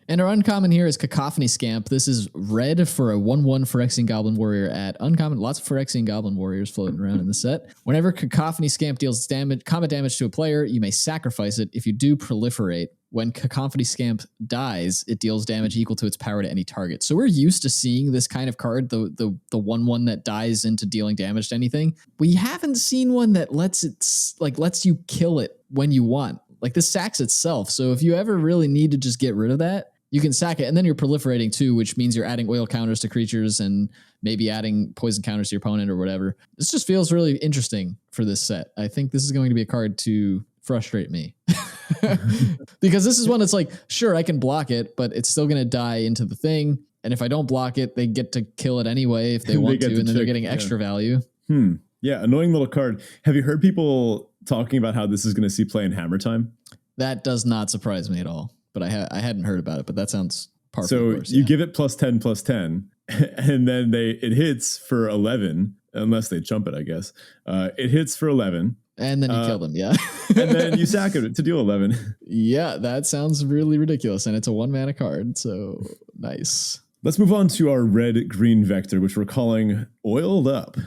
And our uncommon here is Cacophony Scamp. This is red for a 1/1 Phyrexian Goblin Warrior at uncommon. Lots of Phyrexian Goblin Warriors floating around in the set. Whenever Cacophony Scamp deals combat damage to a player, you may sacrifice it. If you do, proliferate. When Cacophony Scamp dies, it deals damage equal to its power to any target. So we're used to seeing this kind of card, the 1/1 that dies into dealing damage to anything. We haven't seen one that lets you kill it when you want. Like, this sacks itself. So if you ever really need to just get rid of that, you can sack it, and then you're proliferating too, which means you're adding oil counters to creatures and maybe adding poison counters to your opponent or whatever. This just feels really interesting for this set. I think this is going to be a card to frustrate me. Because this is one that's like, sure, I can block it, but it's still going to die into the thing. And if I don't block it, they get to kill it anyway if they want to, and then they're getting extra value. Yeah, annoying little card. Have you heard people talking about how this is going to see play in Hammer Time? That does not surprise me at all. But I hadn't heard about it, but that sounds par for the course. So you give it +10/+10, and then it hits for 11, unless they jump it, I guess. It hits for 11. And then you kill them, yeah. And then you sack it to deal 11. Yeah, that sounds really ridiculous. And it's a 1-mana card, so nice. Let's move on to our red-green vector, which we're calling Oiled Up.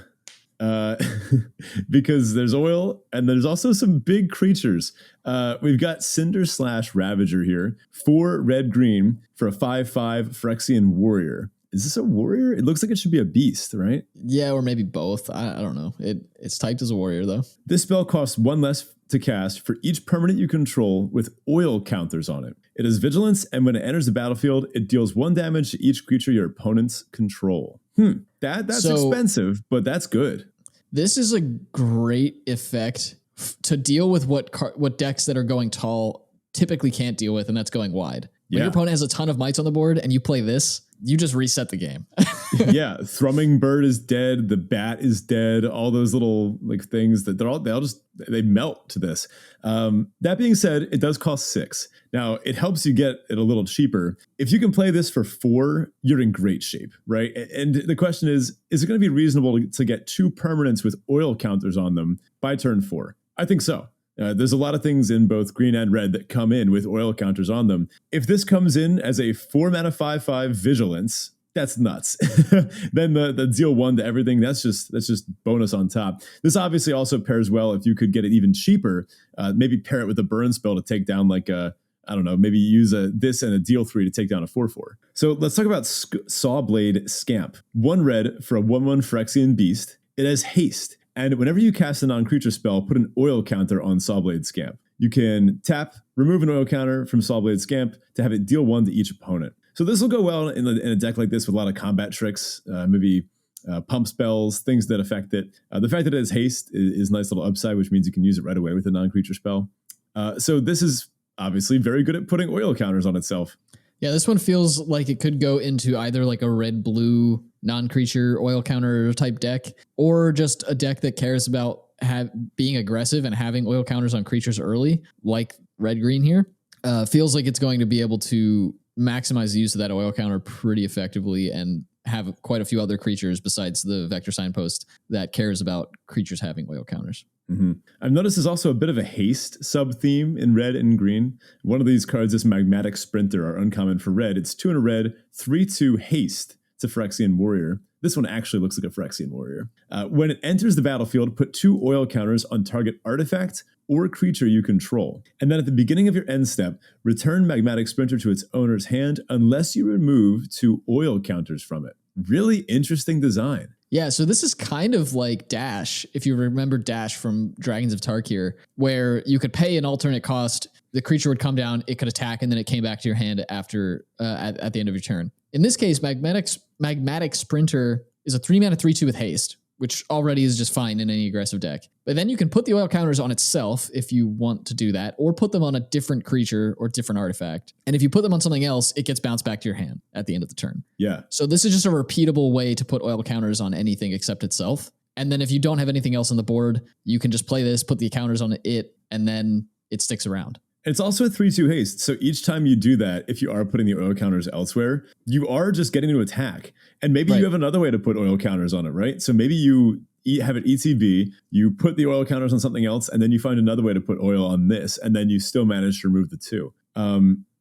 Because there's oil and there's also some big creatures. We've got Cinder/Ravager here, 4 red-green for a 5/5 Phyrexian warrior. Is this a warrior? It looks like it should be a beast, right? Yeah, or maybe both. I don't know. It's typed as a warrior, though. This spell costs 1 less to cast for each permanent you control with oil counters on it. It has vigilance, and when it enters the battlefield, it deals 1 damage to each creature your opponents control. That's expensive, but that's good. This is a great effect to deal with what decks that are going tall typically can't deal with, and that's going wide. When your opponent has a ton of mites on the board and you play this, you just reset the game. Yeah, Thrumming Bird is dead, the Bat is dead, all those little things that they melt to this. That being said, it does cost 6. Now, it helps you get it a little cheaper. If you can play this for 4, you're in great shape, right? And the question is it going to be reasonable to get 2 permanents with oil counters on them by turn 4? I think so. There's a lot of things in both green and red that come in with oil counters on them. If this comes in as a 4-mana 5/5 vigilance, that's nuts. Then the deal 1 to everything, that's just bonus on top. This obviously also pairs well if you could get it even cheaper. Maybe pair it with a burn spell to take down maybe use this and a deal 3 to take down a 4/4. So let's talk about Sawblade Scamp. 1 red for a 1/1 Phyrexian beast. It has haste. And whenever you cast a non-creature spell, put an oil counter on Sawblade Scamp. You can tap, remove an oil counter from Sawblade Scamp to have it deal 1 to each opponent. So this will go well in a deck like this with a lot of combat tricks, maybe pump spells, things that affect it. The fact that it has haste is a nice little upside, which means you can use it right away with a non-creature spell. So this is obviously very good at putting oil counters on itself. Yeah, this one feels like it could go into either like a red-blue non-creature oil counter type deck, or just a deck that cares about being aggressive and having oil counters on creatures early, like red-green here. Feels like it's going to be able to maximize the use of that oil counter pretty effectively and have quite a few other creatures besides the Vector Signpost that cares about creatures having oil counters. Mm-hmm. I've noticed there's also a bit of a haste sub-theme in red and green. One of these cards, this Magmatic Sprinter, are uncommon for red. It's 2 in a red, 3/2 haste. It's a Phyrexian warrior. This one actually looks like a Phyrexian warrior. When it enters the battlefield, put 2 oil counters on target artifact or creature you control. And then at the beginning of your end step, return Magmatic Sprinter to its owner's hand unless you remove 2 oil counters from it. Really interesting design. Yeah, so this is kind of like Dash, if you remember Dash from Dragons of Tarkir, where you could pay an alternate cost, the creature would come down, it could attack, and then it came back to your hand after at the end of your turn. In this case, Magmatic Sprinter is a 3-mana 3/2 with haste, which already is just fine in any aggressive deck. But then you can put the oil counters on itself if you want to do that, or put them on a different creature or different artifact. And if you put them on something else, it gets bounced back to your hand at the end of the turn. Yeah. So this is just a repeatable way to put oil counters on anything except itself. And then if you don't have anything else on the board, you can just play this, put the counters on it, and then it sticks around. It's also a 3/2 haste, so each time you do that, if you are putting the oil counters elsewhere, you are just getting to attack. And maybe you have another way to put oil counters on it, right? So maybe you have it ETB, you put the oil counters on something else, and then you find another way to put oil on this, and then you still manage to remove the two.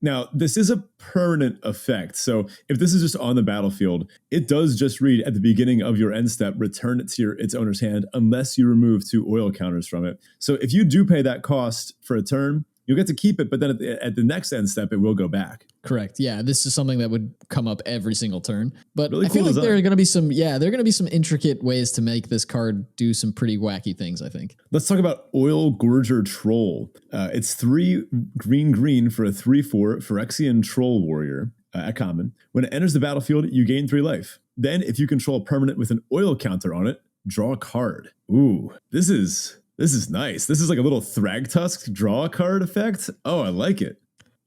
Now, this is a permanent effect. So if this is just on the battlefield, it does just read at the beginning of your end step, return it to its owner's hand unless you remove two oil counters from it. So if you do pay that cost for a turn, you'll get to keep it, but then at the next end step, it will go back. Correct. Yeah, this is something that would come up every single turn. But Really I feel cool like design. there are going to be some, there are going to be some intricate ways to make this card do some pretty wacky things, I think. Let's talk about Oil Gorger Troll. It's 3 green for a 3/4 Phyrexian Troll Warrior at common. When it enters the battlefield, you gain 3 life. Then, if you control a permanent with an oil counter on it, draw a card. Ooh, this is nice. This is like a little Thragtusk draw a card effect. Oh, I like it.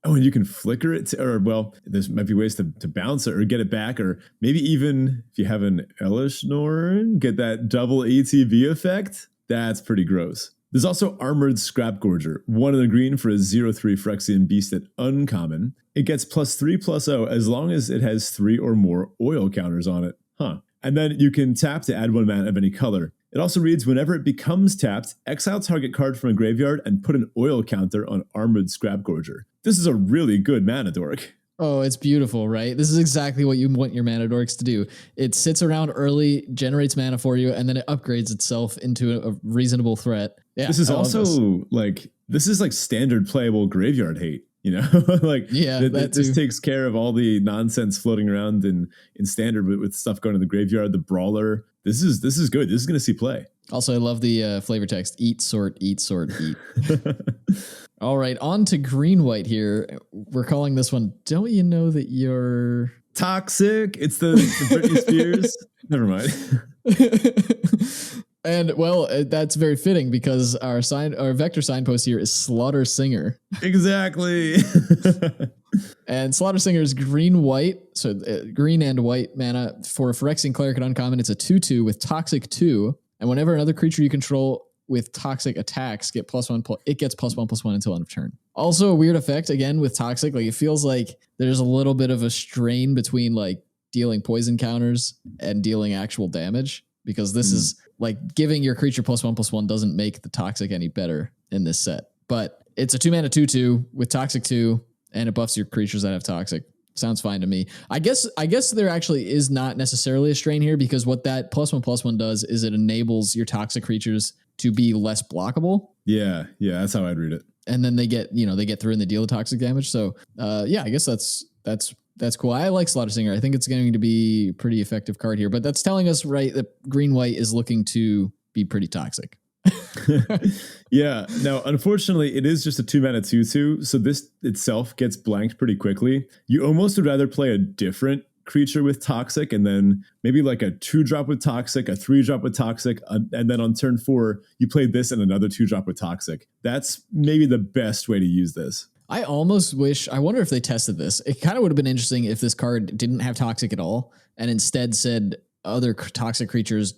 Oh, and you can flicker it, or there might be ways to bounce it or get it back, or maybe even if you have an Elish Norn, get that double ATB effect. That's pretty gross. There's also Armored Scrap Gorger, 1 in the green for a 0/3 Phyrexian Beast at uncommon. It gets +3/+0 as long as it has 3 or more oil counters on it. And then you can tap to add 1 mana of any color. It also reads, whenever it becomes tapped, exile target card from a graveyard and put an oil counter on Armored Scrap Gorger. This is a really good mana dork. Oh, it's beautiful, right? This is exactly what you want your mana dorks to do. It sits around early, generates mana for you, and then it upgrades itself into a reasonable threat. Yeah, this is also this is like standard playable graveyard hate. You know, this takes care of all the nonsense floating around in standard with stuff going to the graveyard, the brawler. This is good. This is going to see play. Also, I love the flavor text: eat, sort, eat, sort, eat. All right, on to green-white here. We're calling this one, don't you know that you're toxic? It's the Britney Spears. Never mind. And well, that's very fitting because our vector signpost here is Slaughter Singer. Exactly. And Slaughter Singer is green-white, so green and white mana for a Phyrexian Cleric at uncommon. It's a 2/2 with Toxic 2, and whenever another creature you control with Toxic attacks it gets +1/+1 until end of turn. Also a weird effect again with Toxic. Like it feels like there's a little bit of a strain between like dealing poison counters and dealing actual damage, because this is like giving your creature +1/+1 doesn't make the Toxic any better in this set. But it's a 2 mana 2/2 with Toxic 2, and it buffs your creatures that have Toxic. Sounds fine to me. I guess there actually is not necessarily a strain here, because what that +1/+1 does is it enables your Toxic creatures to be less blockable. Yeah, that's how I'd read it. And then they get through and they deal the Toxic damage. So I guess that's cool. I like Slaughter Singer. I think it's going to be a pretty effective card here. But that's telling us, right, that green-white is looking to be pretty toxic. Yeah. Now, unfortunately, it is just a 2 mana 2/2. So this itself gets blanked pretty quickly. You almost would rather play a different creature with Toxic, and then maybe like a 2-drop with Toxic, a 3-drop with Toxic, and then on turn 4 you play this and another 2-drop with Toxic. That's maybe the best way to use this. I wonder if they tested this. It kind of would have been interesting if this card didn't have Toxic at all and instead said other Toxic creatures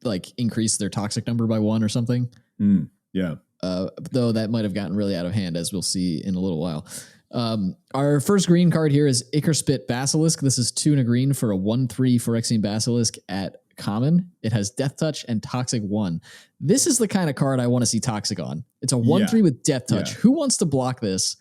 like increase their Toxic number by 1 or something. Yeah. Though that might have gotten really out of hand, as we'll see in a little while. Our first green card here is Ichorspit Basilisk. This is 2 and a green for a 1/3 Phyrexian Basilisk at common. It has Death Touch and Toxic 1. This is the kind of card I want to see Toxic on. It's a 1/3 with Death Touch. Yeah. Who wants to block this?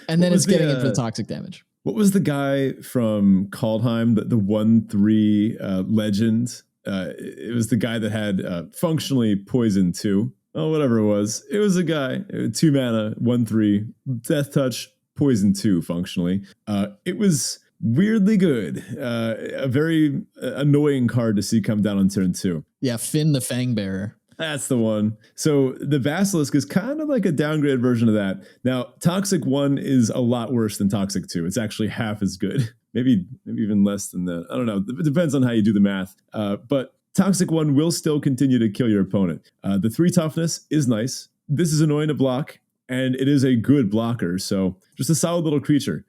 And then it's getting into the Toxic damage. What was the guy from Kaldheim, the 1/3 legend? It was the guy that had functionally Poison 2. Oh, whatever it was. It was a guy, 2 mana, 1/3, Death Touch, Poison 2 functionally. It was weirdly good. A very annoying card to see come down on turn 2. Yeah, Finn the Fangbearer. That's the one. So the Basilisk is kind of like a downgrade version of that. Now, Toxic 1 is a lot worse than Toxic 2. It's actually half as good. Maybe even less than that. I don't know. It depends on how you do the math. But Toxic 1 will still continue to kill your opponent. The 3 toughness is nice. This is annoying to block, and it is a good blocker. So just a solid little creature.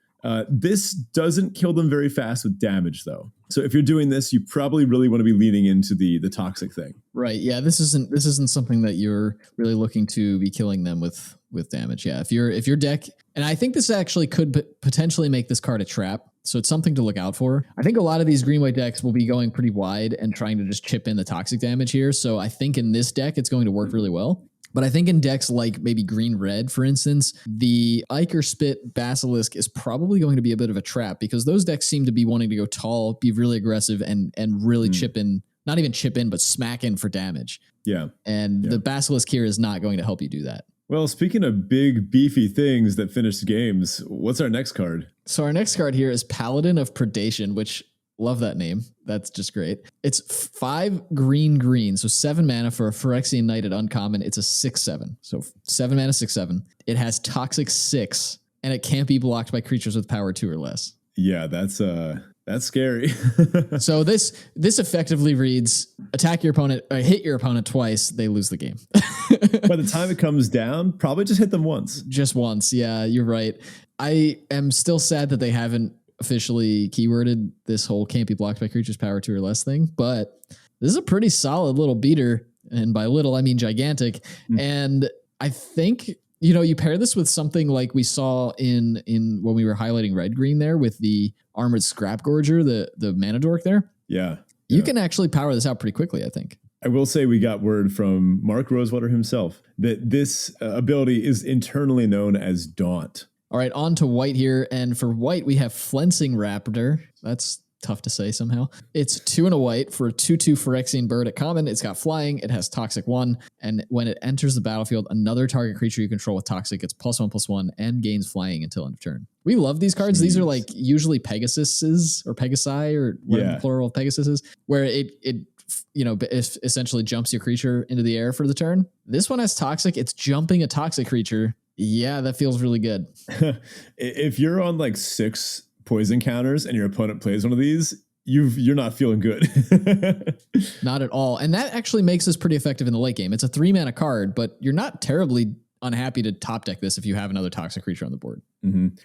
This doesn't kill them very fast with damage, though. So if you're doing this, you probably really want to be leaning into the Toxic thing. Right. Yeah. This isn't something that you're really looking to be killing them with damage. Yeah. If your deck, and I think this actually could potentially make this card a trap So it's something to look out for. I think a lot of these green-white decks will be going pretty wide and trying to just chip in the toxic damage here. So I think in this deck, it's going to work really well. But I think in decks like maybe green-red, for instance, the Iker Spit Basilisk is probably going to be a bit of a trap because those decks seem to be wanting to go tall, be really aggressive, and really chip in, not even chip in, but smack in for damage. Yeah. And the Basilisk here is not going to help you do that. Well, speaking of big, beefy things that finish games, what's our next card? So our next card here is Paladin of Predation, which... love that name. That's just great. It's 5 green, so 7 mana for a Phyrexian Knight at uncommon. It's a 6/7. So 7 mana, 6/7. It has Toxic 6, and it can't be blocked by creatures with power 2 or less. Yeah, that's scary. So this effectively reads: attack your opponent, hit your opponent twice, they lose the game. By the time it comes down, probably just hit them once. Just once. Yeah, you're right. I am still sad that they haven't officially keyworded this whole can't be blocked by creatures power 2 or less thing, but this is a pretty solid little beater, and by little I mean gigantic. And I think, you know, you pair this with something like we saw in when we were highlighting red green there with the Armored Scrap Gorger, the mana dork there. You can actually power this out pretty quickly, I think. I will say we got word from Mark Rosewater himself that this ability is internally known as Daunt. All right, on to white here. And for white, we have Flensing Raptor. That's tough to say somehow. It's 2 and a white for a 2/2 Phyrexian bird at common. It's got flying. It has Toxic 1. And when it enters the battlefield, another target creature you control with Toxic gets +1/+1 and gains flying until end of turn. We love these cards. These are like usually Pegasuses or Pegasi or whatever the plural of Pegasus is, where it essentially jumps your creature into the air for the turn. This one has Toxic. It's jumping a toxic creature. Yeah, that feels really good. If you're on like 6 poison counters and your opponent plays one of these, you're not feeling good. Not at all. And that actually makes this pretty effective in the late game. It's a 3 mana card, but you're not terribly unhappy to top deck this if you have another toxic creature on the board.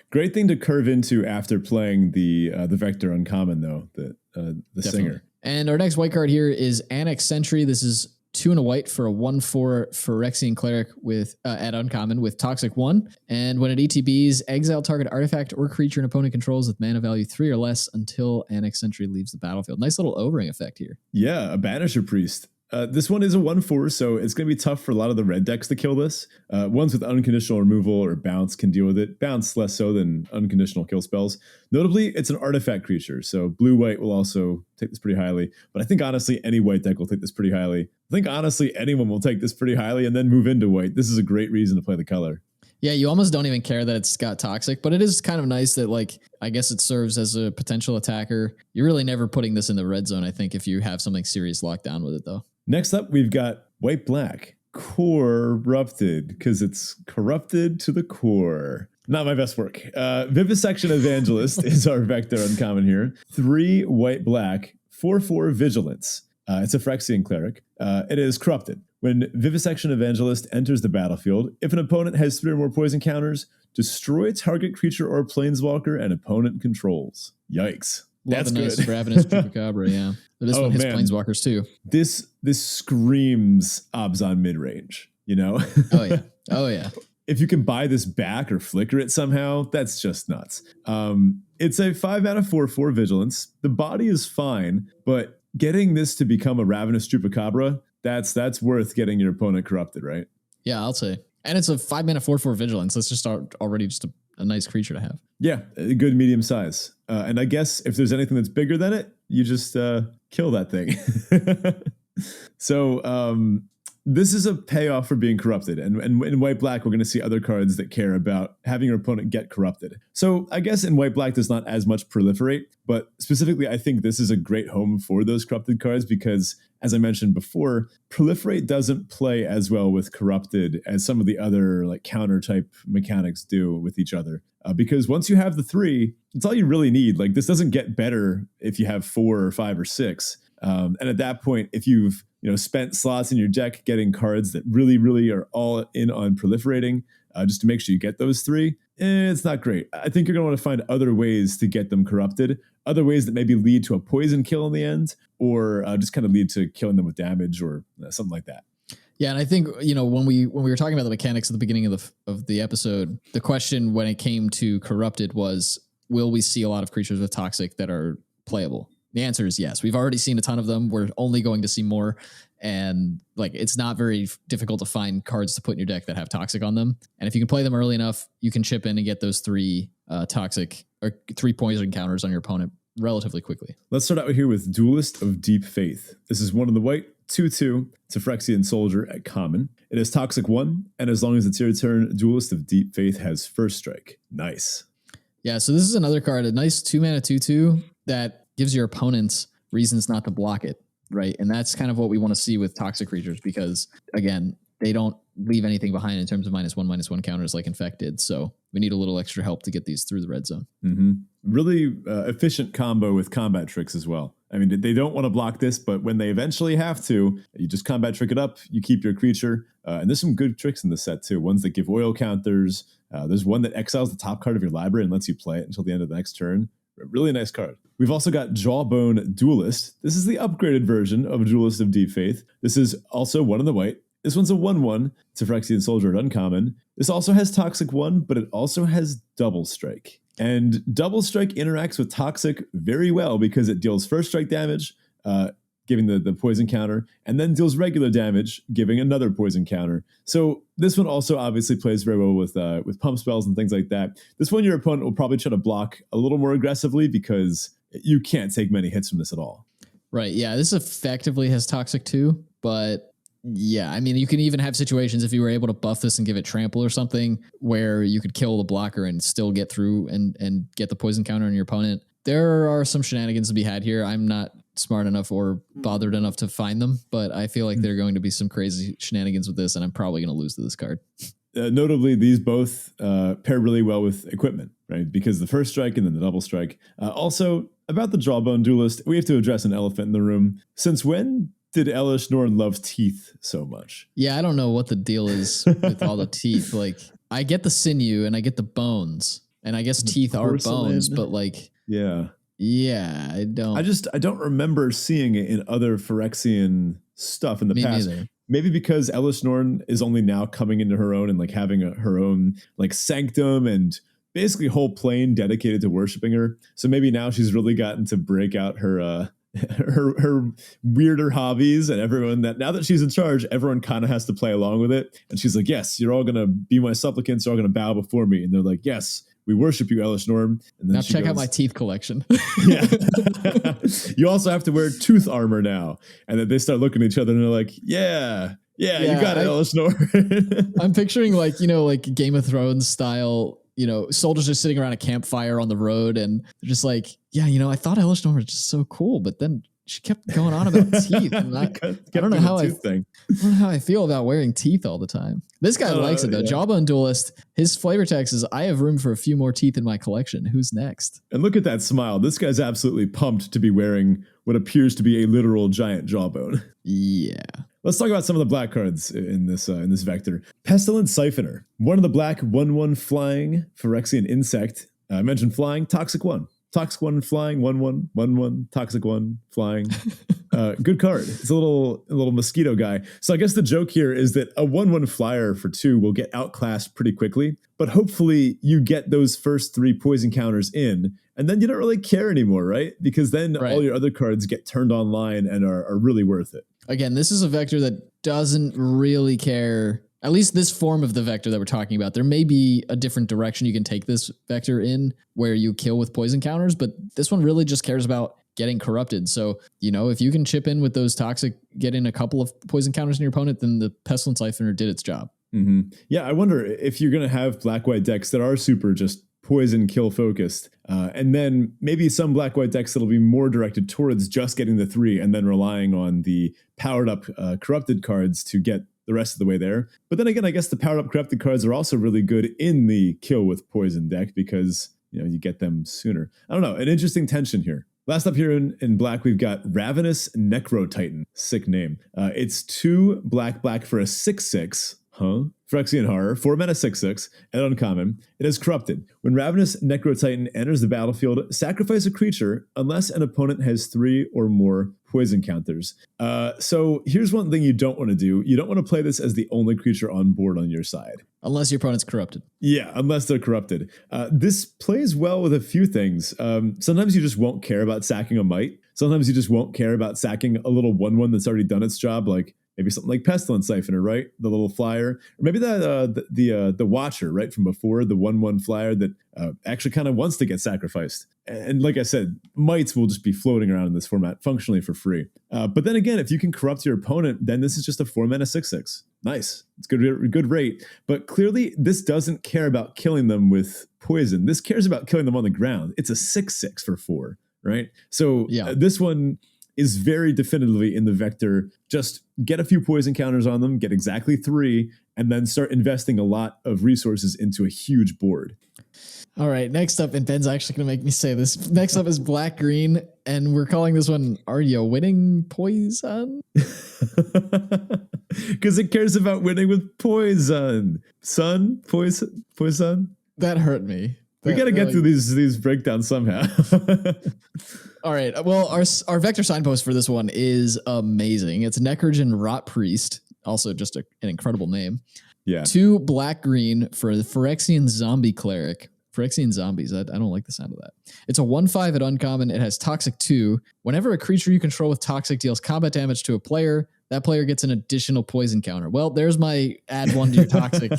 Great thing to curve into after playing the Vector Uncommon, though, the Singer. And our next white card here is Annex Sentry. This is 2 and a white for a 1/4 Phyrexian Cleric with at uncommon with Toxic 1. And when it ETBs, exile target artifact or creature an opponent controls with mana value 3 or less until Annex Sentry leaves the battlefield. Nice little overing effect here. Yeah, a Banisher Priest. This one is a 1/4, so it's going to be tough for a lot of the red decks to kill this. Ones with unconditional removal or bounce can deal with it. Bounce less so than unconditional kill spells. Notably, it's an artifact creature, so blue-white will also take this pretty highly. But I think, honestly, any white deck will take this pretty highly. I think, honestly, anyone will take this pretty highly and then move into white. This is a great reason to play the color. Yeah, you almost don't even care that it's got Toxic, but it is kind of nice that, like, I guess it serves as a potential attacker. You're really never putting this in the red zone, I think, if you have something serious locked down with it, though. Next up, we've got white-black, corrupted, because it's corrupted to the core. Not my best work. Vivisection Evangelist is our Vector Uncommon here. 3 white-black, 4/4 Vigilance. It's a Phyrexian Cleric. It is corrupted. When Vivisection Evangelist enters the battlefield, if an opponent has 3 or more poison counters, destroy target creature or planeswalker an opponent controls. Yikes. That's nice Ravenous Chupacabra, yeah. But this one hits planeswalkers too. This screams Abzan midrange, you know? Oh yeah. If you can buy this back or flicker it somehow, that's just nuts. It's a 5 mana 4/4 Vigilance. The body is fine, but getting this to become a Ravenous Chupacabra, that's worth getting your opponent corrupted, right? Yeah, I'll say. And it's a 5 mana 4/4 Vigilance. That's just already just a nice creature to have. Yeah, a good medium size. And I guess if there's anything that's bigger than it, you just kill that thing. So this is a payoff for being corrupted. And in white-black, we're going to see other cards that care about having your opponent get corrupted. So I guess in white-black, there's not as much proliferate. But specifically, I think this is a great home for those corrupted cards because, as I mentioned before, proliferate doesn't play as well with corrupted as some of the other like counter-type mechanics do with each other. Because once you have the 3, it's all you really need. Like, this doesn't get better if you have 4 or 5 or 6. And at that point, if you've spent slots in your deck getting cards that really, really are all in on proliferating, just to make sure you get those 3, it's not great. I think you're going to want to find other ways to get them corrupted, other ways that maybe lead to a poison kill in the end, or just kind of lead to killing them with damage or something like that. Yeah, and I think when we were talking about the mechanics at the beginning of the episode, the question when it came to corrupted was will we see a lot of creatures with Toxic that are playable? The answer is yes. We've already seen a ton of them. We're only going to see more. And like, it's not very difficult to find cards to put in your deck that have Toxic on them. And if you can play them early enough, you can chip in and get those 3 Toxic or 3 poison counters on your opponent relatively quickly. Let's start out here with Duelist of Deep Faith. This is one of the white, 2/2. It's a Phyrexian soldier at common. It is Toxic 1, and as long as it's your turn, Duelist of Deep Faith has first strike. Nice. Yeah, so this is another card, a nice 2-mana 2/2 that gives your opponents reasons not to block it, right? And that's kind of what we want to see with Toxic creatures because, again, they don't leave anything behind in terms of -1/-1 counters like Infect did. So we need a little extra help to get these through the red zone. Mm-hmm. Really efficient combo with combat tricks as well. I mean, they don't want to block this, but when they eventually have to, you just combat trick it up, you keep your creature. And there's some good tricks in the set too. Ones that give oil counters. There's one that exiles the top card of your library and lets you play it until the end of the next turn. A really nice card. We've also got Jawbone Duelist. This is the upgraded version of Duelist of Deep Faith. This is also 1 in the white. This one's a 1/1. It's a Phyrexian soldier at uncommon. This also has Toxic 1, but it also has Double Strike. And Double Strike interacts with Toxic very well because it deals first strike damage, giving the poison counter, and then deals regular damage, giving another poison counter. So this one also obviously plays very well with pump spells and things like that. This one your opponent will probably try to block a little more aggressively because you can't take many hits from this at all. Right, yeah, this effectively has Toxic too, but yeah, I mean, you can even have situations if you were able to buff this and give it trample or something where you could kill the blocker and still get through and get the poison counter on your opponent. There are some shenanigans to be had here. I'm not smart enough or bothered enough to find them, but I feel like there are going to be some crazy shenanigans with this, and I'm probably going to lose to this card. Notably, these both pair really well with equipment, right? Because the first strike and then the double strike. Also, about the Jawbone Duelist, we have to address an elephant in the room. Since when did Elish Norn love teeth so much? Yeah, I don't know what the deal is with all the teeth. Like, I get the sinew and I get the bones, and I guess teeth are bones, but like, yeah, I don't remember seeing it in other Phyrexian stuff in the past. Neither. Maybe because Elish Norn is only now coming into her own and like having her own like sanctum and basically whole plane dedicated to worshiping her. So maybe now she's really gotten to break out her weirder hobbies, and everyone that now that she's in charge, everyone kind of has to play along with it. And she's like, yes, you're all going to be my supplicants. You're all going to bow before me. And they're like, yes, we worship you, Elish Norn. And then now check out my teeth collection. Yeah. You also have to wear tooth armor now. And then they start looking at each other and they're like, yeah, you got it, Elish Norn. I'm picturing like Game of Thrones style, soldiers are sitting around a campfire on the road and they're just like, yeah, I thought Elish Norn was just so cool, but then she kept going on about teeth. And I don't know how I feel about wearing teeth all the time. This guy likes it though. Yeah. Jawbone Duelist, his flavor text is, I have room for a few more teeth in my collection. Who's next? And look at that smile. This guy's absolutely pumped to be wearing what appears to be a literal giant jawbone. Yeah. Let's talk about some of the black cards in this vector. Pestilent Siphoner, 1 of the black, 1/1 flying Phyrexian insect. I mentioned flying, Toxic 1. Toxic 1 flying, 1/1, 1/1, Toxic 1 flying. Good card. It's a little mosquito guy. So I guess the joke here is that a 1/1 flyer for 2 will get outclassed pretty quickly, but hopefully you get those first 3 poison counters in, and then you don't really care anymore, right? Because then all your other cards get turned online and are really worth it. Again, this is a vector that doesn't really care, at least this form of the vector that we're talking about. There may be a different direction you can take this vector in where you kill with poison counters, but this one really just cares about getting corrupted. So, if you can chip in with those Toxic, get in a couple of poison counters in your opponent, then the Pestilent Siphoner did its job. Mm-hmm. Yeah, I wonder if you're going to have black-white decks that are super just poison kill focused, and then maybe some black-white decks that'll be more directed towards just getting the 3 and then relying on the powered up corrupted cards to get the rest of the way there. But then again, I guess the powered up corrupted cards are also really good in the kill with poison deck because you get them sooner. I don't know, an interesting tension here. Last up here in black, we've got Ravenous Necro Titan. Sick name. It's 2 black for a 6/6. Phyrexian Horror, 4 mana 6/6, and uncommon. It is corrupted. When Ravenous Necrotitan enters the battlefield, sacrifice a creature unless an opponent has 3 or more poison counters. So here's one thing you don't want to do. You don't want to play this as the only creature on board on your side. Unless your opponent's corrupted. Yeah, unless they're corrupted. This plays well with a few things. Sometimes you just won't care about sacking a Might. Sometimes you just won't care about sacking a little 1/1 that's already done its job, like maybe something like Pestilence Siphoner, right? The little flyer. Or maybe the Watcher, right, from before, the 1/1 flyer that actually kind of wants to get sacrificed. And like I said, Mites will just be floating around in this format functionally for free. But then again, if you can corrupt your opponent, then this is just a 4 mana 6/6. Nice. It's good rate. But clearly, this doesn't care about killing them with poison. This cares about killing them on the ground. It's a 6/6 for 4, right? So this one is very definitively in the vector. Just get a few poison counters on them, get exactly 3, and then start investing a lot of resources into a huge board. All right, next up, and Ben's actually going to make me say this. Next up is black green, and we're calling this one, Are You Winning Poison? Because it cares about winning with poison. Poison? That hurt me. We got to get through these breakdowns somehow. All right. Well, our vector signpost for this one is amazing. It's Necrogen Rot Priest, also just an incredible name. Yeah. 2 black green for the Phyrexian Zombie Cleric. Phyrexian Zombies. I don't like the sound of that. It's a 1/5 at uncommon. It has Toxic 2. Whenever a creature you control with Toxic deals combat damage to a player, that player gets an additional poison counter. Well, there's my add 1 to your Toxic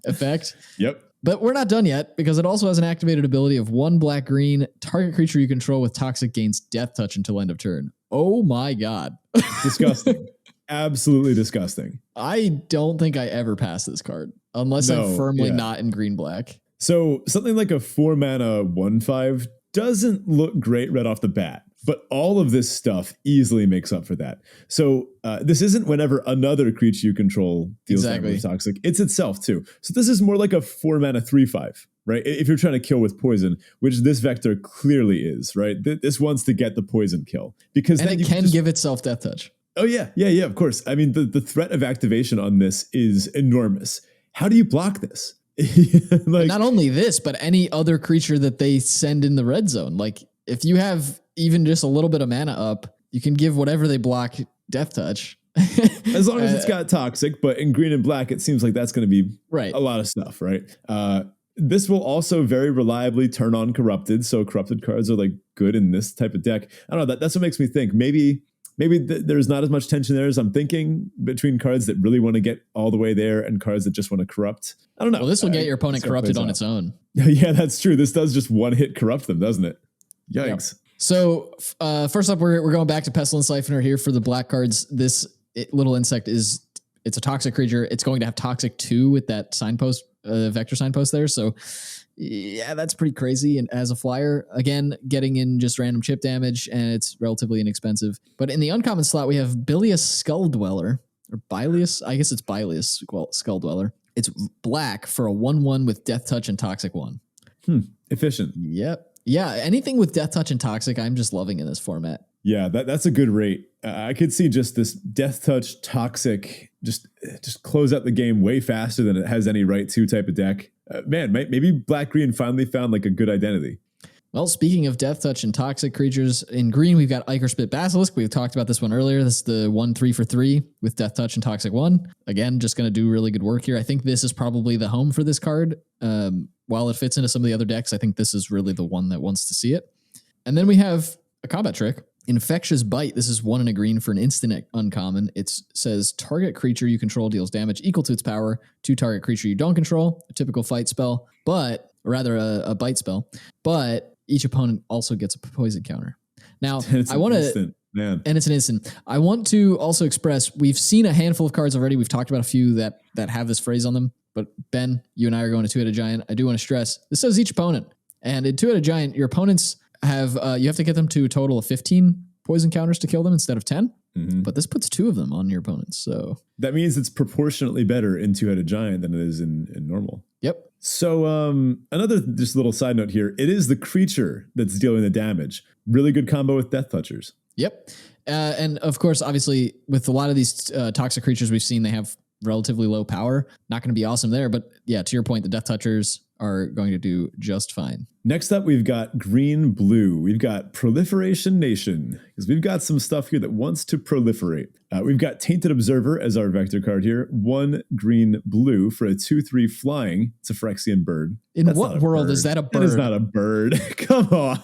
effect. Yep. But we're not done yet, because it also has an activated ability of 1 black green. Target creature you control with Toxic gains Death Touch until end of turn. Oh my God. Disgusting. Absolutely disgusting. I don't think I ever pass this card unless I'm firmly not in green-black. So something like a 4 mana 1/5 doesn't look great right off the bat, but all of this stuff easily makes up for that. So this isn't whenever another creature you control deals damage with Toxic. It's itself too. So this is more like a 4 mana 3/5. Right? If you're trying to kill with poison, which this vector clearly is, right? This wants to get the poison kill. And then it can give itself Death Touch. Oh, yeah, of course. I mean, the threat of activation on this is enormous. How do you block this? Like, not only this, but any other creature that they send in the red zone. Like, if you have even just a little bit of mana up, you can give whatever they block Death Touch. As long as it's got Toxic, but in green and black, it seems like that's going to be a lot of stuff, right? This will also very reliably turn on Corrupted, so Corrupted cards are like good in this type of deck. I don't know, that's what makes me think maybe there's not as much tension there as I'm thinking between cards that really want to get all the way there and cards that just want to corrupt. I don't know. Well, this will get your opponent corrupted on its own. Yeah, that's true. This does just one hit corrupt them, doesn't it? Yikes. Yep. So first up, we're going back to Pestilence Siphoner here for the black cards. This little insect it's a toxic creature. It's going to have Toxic 2 with that signpost, vector signpost there. So yeah, that's pretty crazy. And as a flyer, again, getting in just random chip damage, and it's relatively inexpensive. But in the uncommon slot, we have Bilious Skull Dweller, or Bilious. I guess it's Bilious Skull Dweller. It's black for a 1/1 with Death Touch and Toxic 1. Efficient. Yep. Yeah, anything with Death Touch and Toxic, I'm just loving in this format. Yeah, that's a good rate. I could see just this Death Touch Toxic just close out the game way faster than it has any right to type of deck. Man, maybe Black Green finally found like a good identity. Well, speaking of Death Touch and Toxic creatures, in green, we've got Ichor Spit Basilisk. We've talked about this one earlier. This is the 1/3 for 3 with Death Touch and Toxic 1. Again, just going to do really good work here. I think this is probably the home for this card. While it fits into some of the other decks, I think this is really the one that wants to see it. And then we have a combat trick. Infectious Bite. This is 1 and a green for an instant uncommon. It says target creature you control deals damage equal to its power to target creature you don't control. A typical fight spell, or rather a bite spell. But each opponent also gets a poison counter. Now, I want to, and it's an instant. I want to also express, we've seen a handful of cards already. We've talked about a few that have this phrase on them. But Ben, you and I are going to Two-Headed Giant. I do want to stress, this says each opponent. And in Two-Headed Giant, your opponents have, you have to get them to a total of 15 poison counters to kill them instead of 10. Mm-hmm. But this puts 2 of them on your opponents. So that means it's proportionately better in Two-Headed Giant than it is in normal. Yep. So another just little side note here. It is the creature that's dealing the damage. Really good combo with Death Touchers. Yep. And of course, obviously, with a lot of these toxic creatures we've seen, they have relatively low power. Not going to be awesome there, but yeah, to your point, the Death Touchers are going to do just fine. Next up, we've got green blue. We've got Proliferation Nation, because we've got some stuff here that wants to proliferate. We've got Tainted Observer as our vector card here. 1 green blue for a 2/3 flying. It's a Phyrexian bird. In what world is that a bird? That is not a bird. Come on.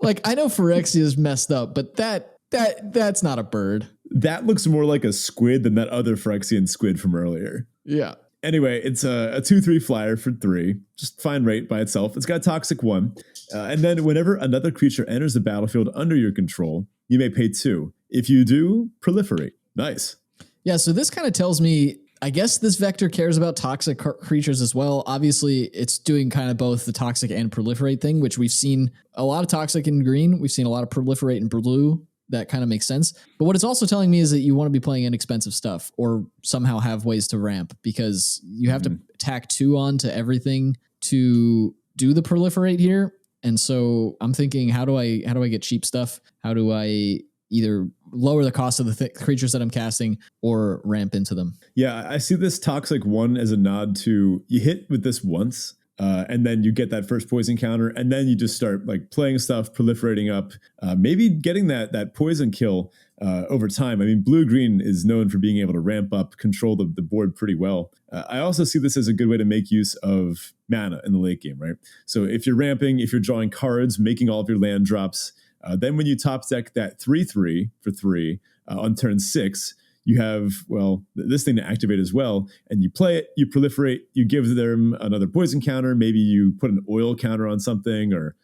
Like, I know Phyrexia is messed up, but that's not a bird. That looks more like a squid than that other Phyrexian squid from earlier. Yeah. Anyway, it's a 2/3 flyer for 3. Just fine rate by itself. It's got a toxic 1. And then whenever another creature enters the battlefield under your control, you may pay 2. If you do, proliferate. Nice. Yeah, so this kind of tells me, I guess this vector cares about toxic creatures as well. Obviously, it's doing kind of both the toxic and proliferate thing, which we've seen a lot of toxic in green. We've seen a lot of proliferate in blue. That kind of makes sense. But what it's also telling me is that you want to be playing inexpensive stuff or somehow have ways to ramp, because you have to tack 2 on to everything to do the proliferate here. And so I'm thinking, how do I get cheap stuff? How do I either lower the cost of the creatures that I'm casting or ramp into them? Yeah, I see this toxic 1 as a nod to, you hit with this once, and then you get that first poison counter, and then you just start like playing stuff, proliferating up, maybe getting that poison kill over time. I mean, blue-green is known for being able to ramp up, control the board pretty well. I also see this as a good way to make use of mana in the late game, right? So if you're ramping, if you're drawing cards, making all of your land drops, then when you top deck that 3/3 for 3 on turn 6, you have, well, this thing to activate as well, and you play it, you proliferate, you give them another poison counter, maybe you put an oil counter on something, or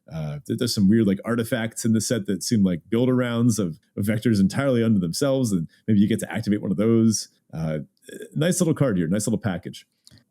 there's some weird like artifacts in the set that seem like build-arounds of vectors entirely unto themselves, and maybe you get to activate one of those. Nice little card here, nice little package.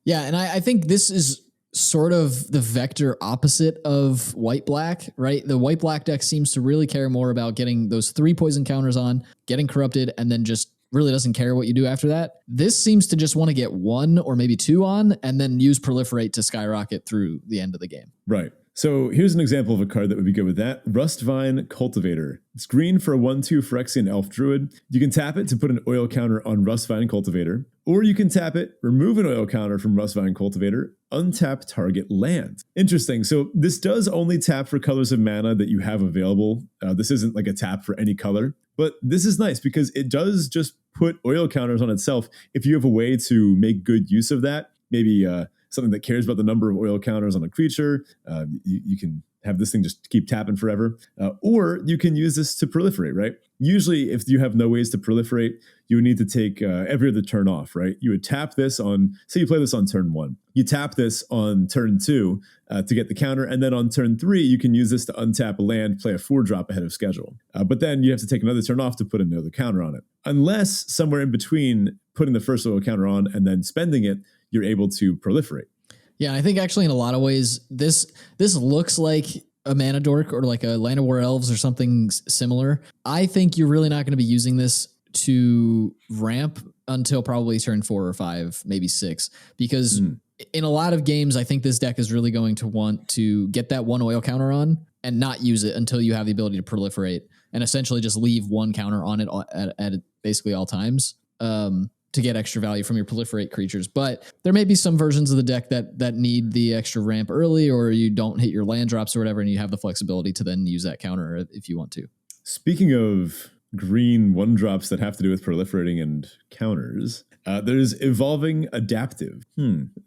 Yeah, and I think this is sort of the vector opposite of white-black, right? The white-black deck seems to really care more about getting those 3 poison counters on, getting corrupted, and then just really doesn't care what you do after that. This seems to just want to get 1 or maybe 2 on and then use proliferate to skyrocket through the end of the game. Right. So here's an example of a card that would be good with that. Rustvine Cultivator. It's green for a 1/2 Phyrexian Elf Druid. You can tap it to put an oil counter on Rustvine Cultivator, or you can tap it, remove an oil counter from Rustvine Cultivator, untap target land. Interesting. So this does only tap for colors of mana that you have available. This isn't like a tap for any color. But this is nice because it does just put oil counters on itself. If you have a way to make good use of that, maybe something that cares about the number of oil counters on a creature, you can have this thing just keep tapping forever. Or you can use this to proliferate, right? Usually, if you have no ways to proliferate, you would need to take every other turn off, right? You would tap this on, say you play this on turn 1. You tap this on turn 2 to get the counter, and then on turn 3, you can use this to untap a land, play a 4-drop ahead of schedule. But then you have to take another turn off to put another counter on it. Unless somewhere in between putting the first oil counter on and then spending it, you're able to proliferate. Yeah, I think actually in a lot of ways, this looks like a mana dork or like a Land of War Elves or something similar. I think you're really not going to be using this to ramp until probably turn 4 or 5, maybe 6, because in a lot of games, I think this deck is really going to want to get that 1 oil counter on and not use it until you have the ability to proliferate, and essentially just leave 1 counter on it at basically all times. To get extra value from your proliferate creatures. But there may be some versions of the deck that need the extra ramp early, or you don't hit your land drops or whatever, and you have the flexibility to then use that counter if you want to. Speaking of green 1-drops that have to do with proliferating and counters, there's Evolving Adaptive.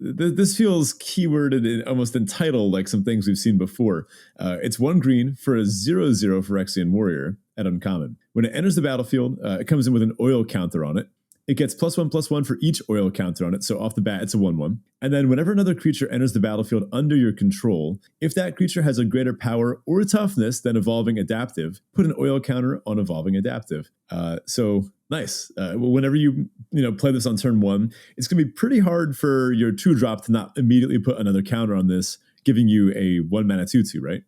This feels keyworded and almost entitled like some things we've seen before. It's 1 green for a 0/0 Phyrexian Warrior at uncommon. When it enters the battlefield, it comes in with an oil counter on it. It gets +1/+1 for each oil counter on it, so off the bat, it's a 1/1. And then whenever another creature enters the battlefield under your control, if that creature has a greater power or toughness than Evolving Adaptive, put an oil counter on Evolving Adaptive. So nice. Whenever you play this on turn 1, it's going to be pretty hard for your 2-drop to not immediately put another counter on this, giving you a 1-mana 2/2, right?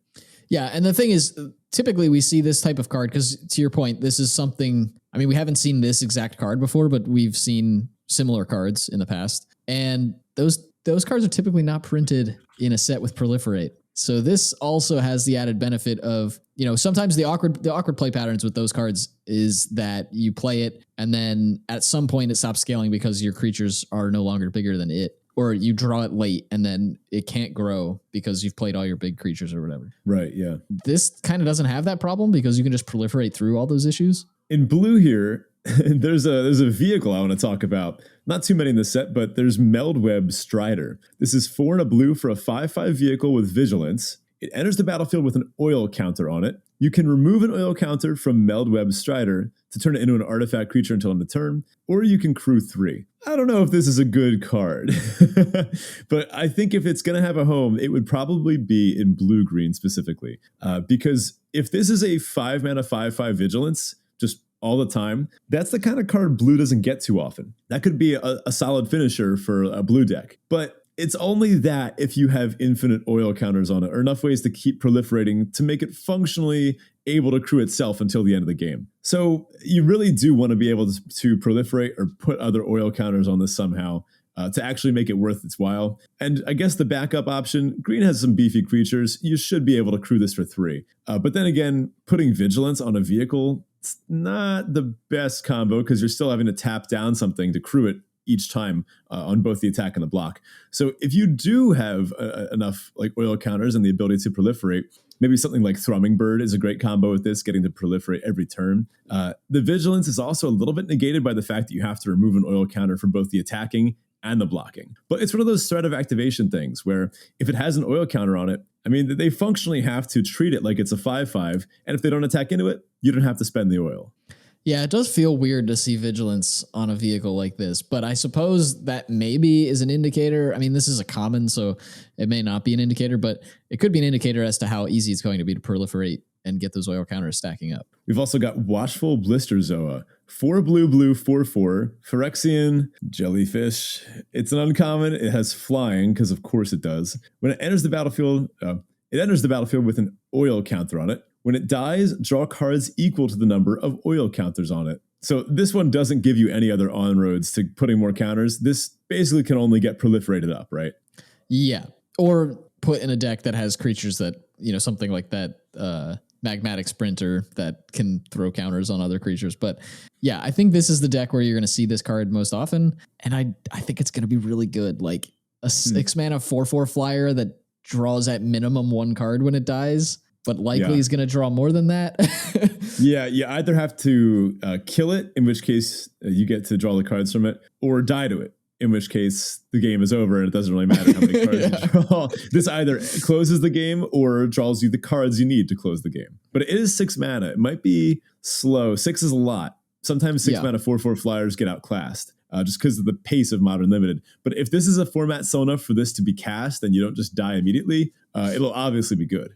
Yeah, and the thing is, typically we see this type of card, because to your point, this is something, I mean, we haven't seen this exact card before, but we've seen similar cards in the past. And those cards are typically not printed in a set with Proliferate. So this also has the added benefit of, sometimes the awkward play patterns with those cards is that you play it and then at some point it stops scaling because your creatures are no longer bigger than it, or you draw it late and then it can't grow because you've played all your big creatures or whatever. Right, yeah. This kind of doesn't have that problem because you can just proliferate through all those issues. In blue here, there's a vehicle I want to talk about. Not too many in the set, but there's Meldweb Strider. This is 4 and a blue for a 5/5 vehicle with vigilance. It enters the battlefield with an oil counter on it. You can remove an oil counter from Meldweb Strider to turn it into an artifact creature until end of turn, or you can crew 3. I don't know if this is a good card, but I think if it's going to have a home, it would probably be in blue-green specifically, because if this is a 5 mana 5/5 vigilance, just all the time, that's the kind of card blue doesn't get too often. That could be a solid finisher for a blue deck, but it's only that if you have infinite oil counters on it, or enough ways to keep proliferating to make it functionally able to crew itself until the end of the game. So you really do want to be able to proliferate or put other oil counters on this somehow to actually make it worth its while. And I guess the backup option, green has some beefy creatures. You should be able to crew this for 3. But then again, putting vigilance on a vehicle, it's not the best combo because you're still having to tap down something to crew it each time on both the attack and the block. So if you do have enough like oil counters and the ability to proliferate, maybe something like Thrumming Bird is a great combo with this, getting to proliferate every turn. The vigilance is also a little bit negated by the fact that you have to remove an oil counter for both the attacking and the blocking. But it's one of those threat of activation things where if it has an oil counter on it, I mean, they functionally have to treat it like it's a 5/5, and if they don't attack into it, you don't have to spend the oil. Yeah, it does feel weird to see vigilance on a vehicle like this, but I suppose that maybe is an indicator. I mean, this is a common, so it may not be an indicator, but it could be an indicator as to how easy it's going to be to proliferate and get those oil counters stacking up. We've also got Watchful Blisterzoa. 4 blue, 4/4, Phyrexian jellyfish. It's an uncommon. It has flying, because of course it does. When it enters the battlefield, with an oil counter on it. When it dies, draw cards equal to the number of oil counters on it. So this one doesn't give you any other on-roads to putting more counters. This basically can only get proliferated up, right? Yeah. Or put in a deck that has creatures that, something like that Magmatic Sprinter that can throw counters on other creatures. But yeah, I think this is the deck where you're going to see this card most often. And I think it's going to be really good. Like a 6 mana 4/4 flyer that draws at minimum 1 card when it dies, but likely is going to draw more than that. Yeah, you either have to kill it, in which case you get to draw the cards from it, or die to it, in which case the game is over and it doesn't really matter how many cards you draw. This either closes the game or draws you the cards you need to close the game. But it is 6 mana. It might be slow. 6 is a lot. Sometimes 6 mana 4/4 flyers get outclassed. Just because of the pace of Modern Limited. But if this is a format slow enough for this to be cast and you don't just die immediately, it'll obviously be good.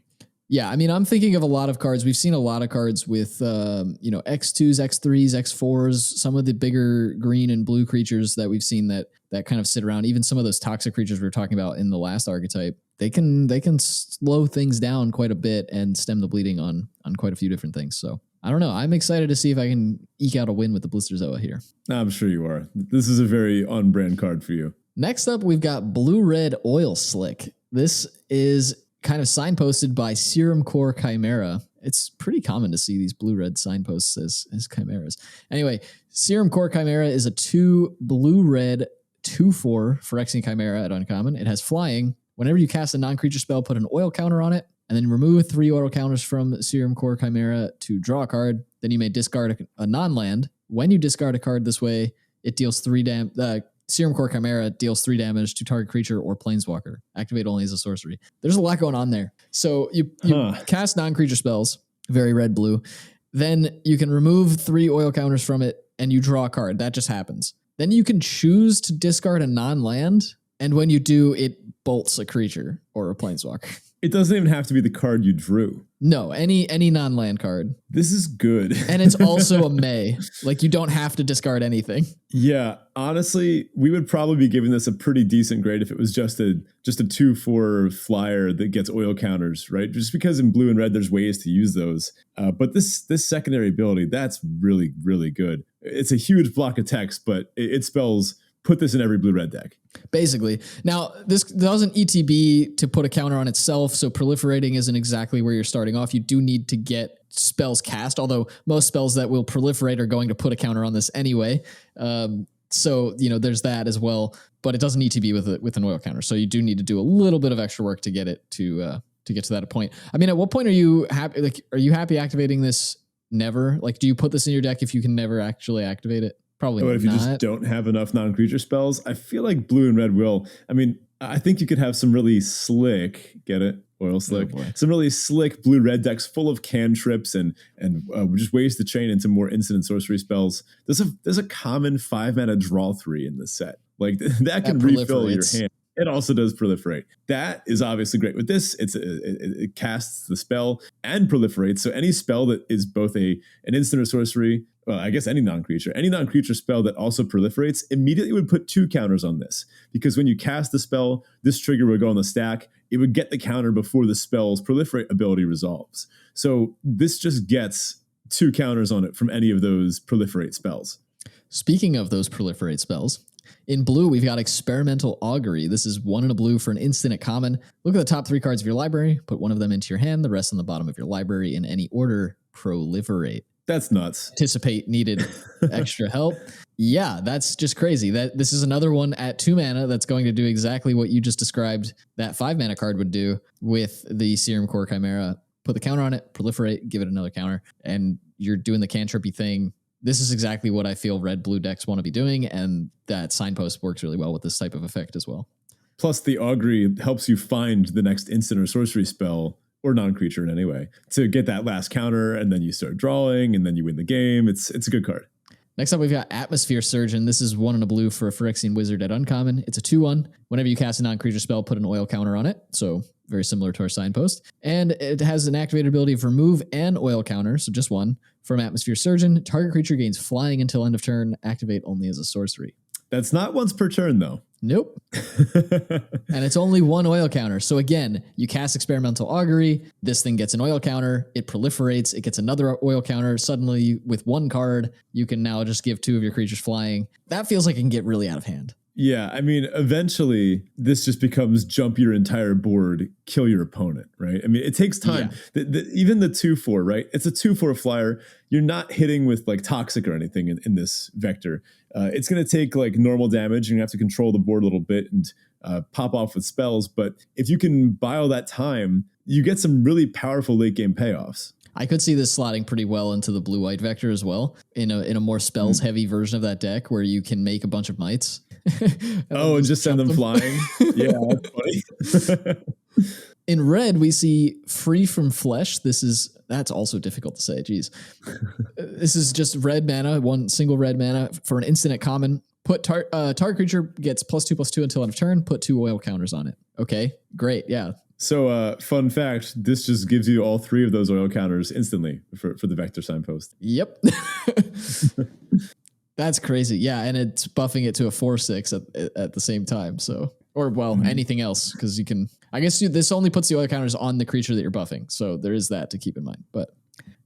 Yeah, I mean, I'm thinking of a lot of cards. We've seen a lot of cards with, X2s, X3s, X4s, some of the bigger green and blue creatures that we've seen that kind of sit around. Even some of those toxic creatures we were talking about in the last archetype, they can slow things down quite a bit and stem the bleeding on quite a few different things. So I don't know. I'm excited to see if I can eke out a win with the Blisterzoa here. I'm sure you are. This is a very on-brand card for you. Next up, we've got Blue-Red Oil Slick. This is kind of signposted by Serum Core Chimera. It's pretty common to see these blue-red signposts as chimeras. Anyway, Serum Core Chimera is a 2 blue-red 2/4 Phyrexian Chimera at uncommon. It has flying. Whenever you cast a non-creature spell, put an oil counter on it, and then remove 3 oil counters from Serum Core Chimera to draw a card. Then you may discard a non-land. When you discard a card this way, it deals 3 damage. Serum Core Chimera deals 3 damage to target creature or planeswalker. Activate only as a sorcery. There's a lot going on there. So you cast non-creature spells, very red-blue. Then you can remove 3 oil counters from it, and you draw a card. That just happens. Then you can choose to discard a non-land, and when you do, it bolts a creature or a planeswalker. It doesn't even have to be the card you drew. No, any non-land card. This is good. And it's also a May. Like, you don't have to discard anything. Yeah, honestly, we would probably be giving this a pretty decent grade if it was just a 2/4 flyer that gets oil counters, right? Just because in blue and red, there's ways to use those. But this secondary ability, that's really, really good. It's a huge block of text, but it spells put this in every blue-red deck. Basically. Now, this doesn't ETB to put a counter on itself, so proliferating isn't exactly where you're starting off. You do need to get spells cast, although most spells that will proliferate are going to put a counter on this anyway. So, there's that as well, but it doesn't ETB with an oil counter. So you do need to do a little bit of extra work to get it to get to that point. I mean, at what point are you happy? Like, are you happy activating this? Never? Like, do you put this in your deck if you can never actually activate it? Probably not. But if you just don't have enough non-creature spells, I feel like blue and red will. I mean, I think you could have some really slick, get it? Oil slick. Oh, some really slick blue-red decks full of cantrips and just ways to chain into more instant sorcery spells. There's a common 5-mana draw 3 in this set. Like that can refill your hand. It also does proliferate. That is obviously great. With this, it casts the spell and proliferates. So any spell that is both an instant or sorcery, well, I guess any non-creature spell that also proliferates immediately would put 2 counters on this. Because when you cast the spell, this trigger would go on the stack. It would get the counter before the spell's proliferate ability resolves. So this just gets 2 counters on it from any of those proliferate spells. Speaking of those proliferate spells, in blue, we've got Experimental Augury. This is 1 in a blue for an instant at common. Look at the top 3 cards of your library, put one of them into your hand, the rest on the bottom of your library in any order, proliferate. That's nuts. Anticipate needed extra help. Yeah, that's just crazy. This is another one at 2 mana that's going to do exactly what you just described that 5 mana card would do with the Serum Core Chimera. Put the counter on it, proliferate, give it another counter, and you're doing the cantrippy thing. This is exactly what I feel red-blue decks want to be doing, and that Signpost works really well with this type of effect as well. Plus, the Augury helps you find the next instant or sorcery spell, or non-creature in any way, to get that last counter, and then you start drawing, and then you win the game. It's a good card. Next up, we've got Atmosphere Surgeon. This is 1 in a blue for a Phyrexian Wizard at uncommon. It's a 2/1. Whenever you cast a non-creature spell, put an oil counter on it. So very similar to our Signpost. And it has an activated ability of remove an oil counter, so just 1, from Atmosphere Surgeon. Target creature gains flying until end of turn. Activate only as a sorcery. That's not once per turn, though. Nope. And it's only 1 oil counter. So again, you cast Experimental Augury. This thing gets an oil counter. It proliferates. It gets another oil counter. Suddenly, with 1 card, you can now just give 2 of your creatures flying. That feels like it can get really out of hand. Yeah, I mean, eventually, this just becomes jump your entire board, kill your opponent, right? I mean, it takes time. Yeah. Even the 2/4, right? It's a 2/4 flyer. You're not hitting with like toxic or anything in this vector. It's going to take like normal damage. You're going to have to control the board a little bit and pop off with spells. But if you can buy all that time, you get some really powerful late game payoffs. I could see this slotting pretty well into the blue-white vector as well, in a more spells-heavy version of that deck where you can make a bunch of mites. And just send them flying. Yeah, that's funny. In red, we see Free from Flesh. That's also difficult to say. Jeez. This is just red mana, 1 single red mana for an instant at common. Put target creature gets +2/+2 until end of turn. Put 2 oil counters on it. Okay, great. Yeah. So, fun fact, this just gives you all 3 of those oil counters instantly for the Vector Signpost. Yep. That's crazy. Yeah, and it's buffing it to a 4/6 at the same time. So, or anything else, because you can. I guess this only puts the oil counters on the creature that you're buffing. So there is that to keep in mind. But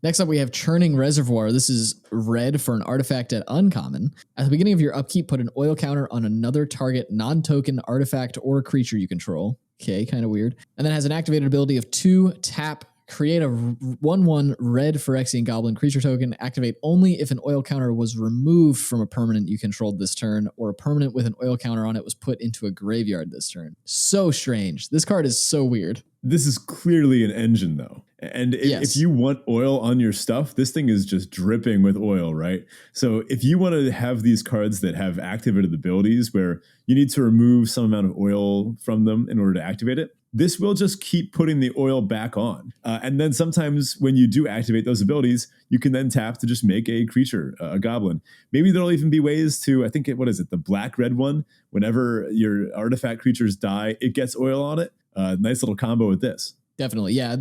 next up, we have Churning Reservoir. This is red for an artifact at uncommon. At the beginning of your upkeep, put an oil counter on another target non-token artifact or creature you control. Okay, kind of weird. And then has an activated ability of 2 tap. Create a 1/1 red Phyrexian Goblin creature token. Activate only if an oil counter was removed from a permanent you controlled this turn, or a permanent with an oil counter on it was put into a graveyard this turn. So strange. This card is so weird. This is clearly an engine, though. And if you want oil on your stuff, this thing is just dripping with oil, right? So if you want to have these cards that have activated abilities where you need to remove some amount of oil from them in order to activate it, this will just keep putting the oil back on. And then sometimes when you do activate those abilities, you can then tap to just make a creature, a goblin. Maybe there'll even be ways to, I think, the black-red one? Whenever your artifact creatures die, it gets oil on it. Nice little combo with this. Definitely, yeah.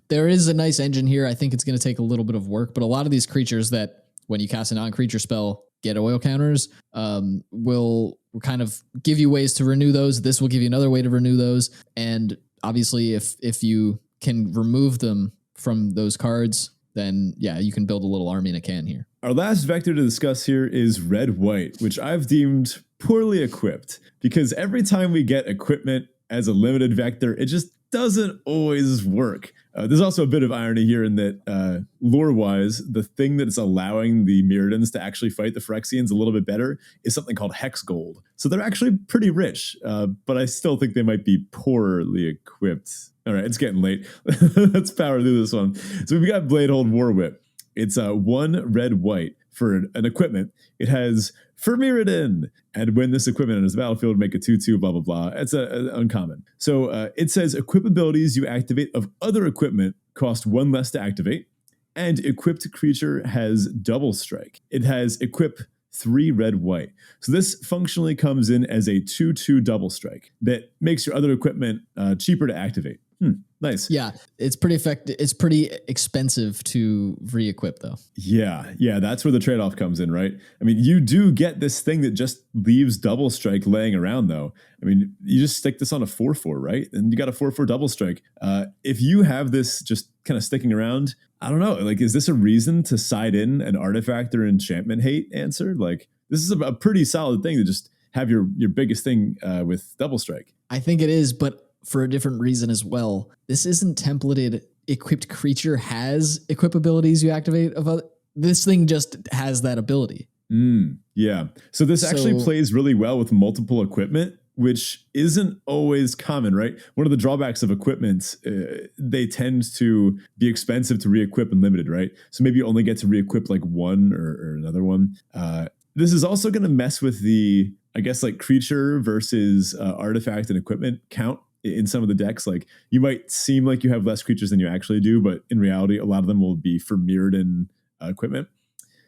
There is a nice engine here. I think it's going to take a little bit of work, but a lot of these creatures that, when you cast a non-creature spell, get oil counters, will kind of give you ways to renew those. This will give you another way to renew those. And obviously, if you can remove them from those cards, then yeah, you can build a little army in a can here. Our last vector to discuss here is red-white, which I've deemed poorly equipped, because every time we get equipment as a limited vector, it just doesn't always work. There's also a bit of irony here in that lore-wise, the thing that's allowing the Mirrodins to actually fight the Phyrexians a little bit better is something called hex gold. So they're actually pretty rich, but I still think they might be poorly equipped. All right, it's getting late. Let's power through this one. So we've got Bladehold Warwhip. It's 1 red-white for an equipment. It has Mirrodin, and when this equipment enters the battlefield, make a 2/2, blah, blah, blah. It's uncommon. So it says equip abilities you activate of other equipment cost 1 less to activate, and equipped creature has double strike. It has equip 3 red-white. So this functionally comes in as a 2/2 double strike that makes your other equipment cheaper to activate. Nice. Yeah, it's pretty effective. It's pretty expensive to re-equip, though. Yeah, that's where the trade-off comes in, right? I mean, you do get this thing that just leaves double strike laying around, though. I mean, you just stick this on a 4/4, right? And you got a 4/4 double strike. If you have this just kind of sticking around, I don't know, like, is this a reason to side in an artifact or enchantment hate answer? Like, this is a pretty solid thing to just have your biggest thing with double strike. I think it is, but for a different reason as well. This isn't templated. Equipped creature has equip abilities you activate of other. This thing just has that ability. Yeah. So this actually plays really well with multiple equipment, which isn't always common, right? One of the drawbacks of equipment, they tend to be expensive to re-equip and limited, right? So maybe you only get to re-equip like one or another one. This is also going to mess with the, I guess, like creature versus artifact and equipment count in some of the decks. Like, you might seem like you have less creatures than you actually do, but in reality, a lot of them will be for Mirrodin equipment.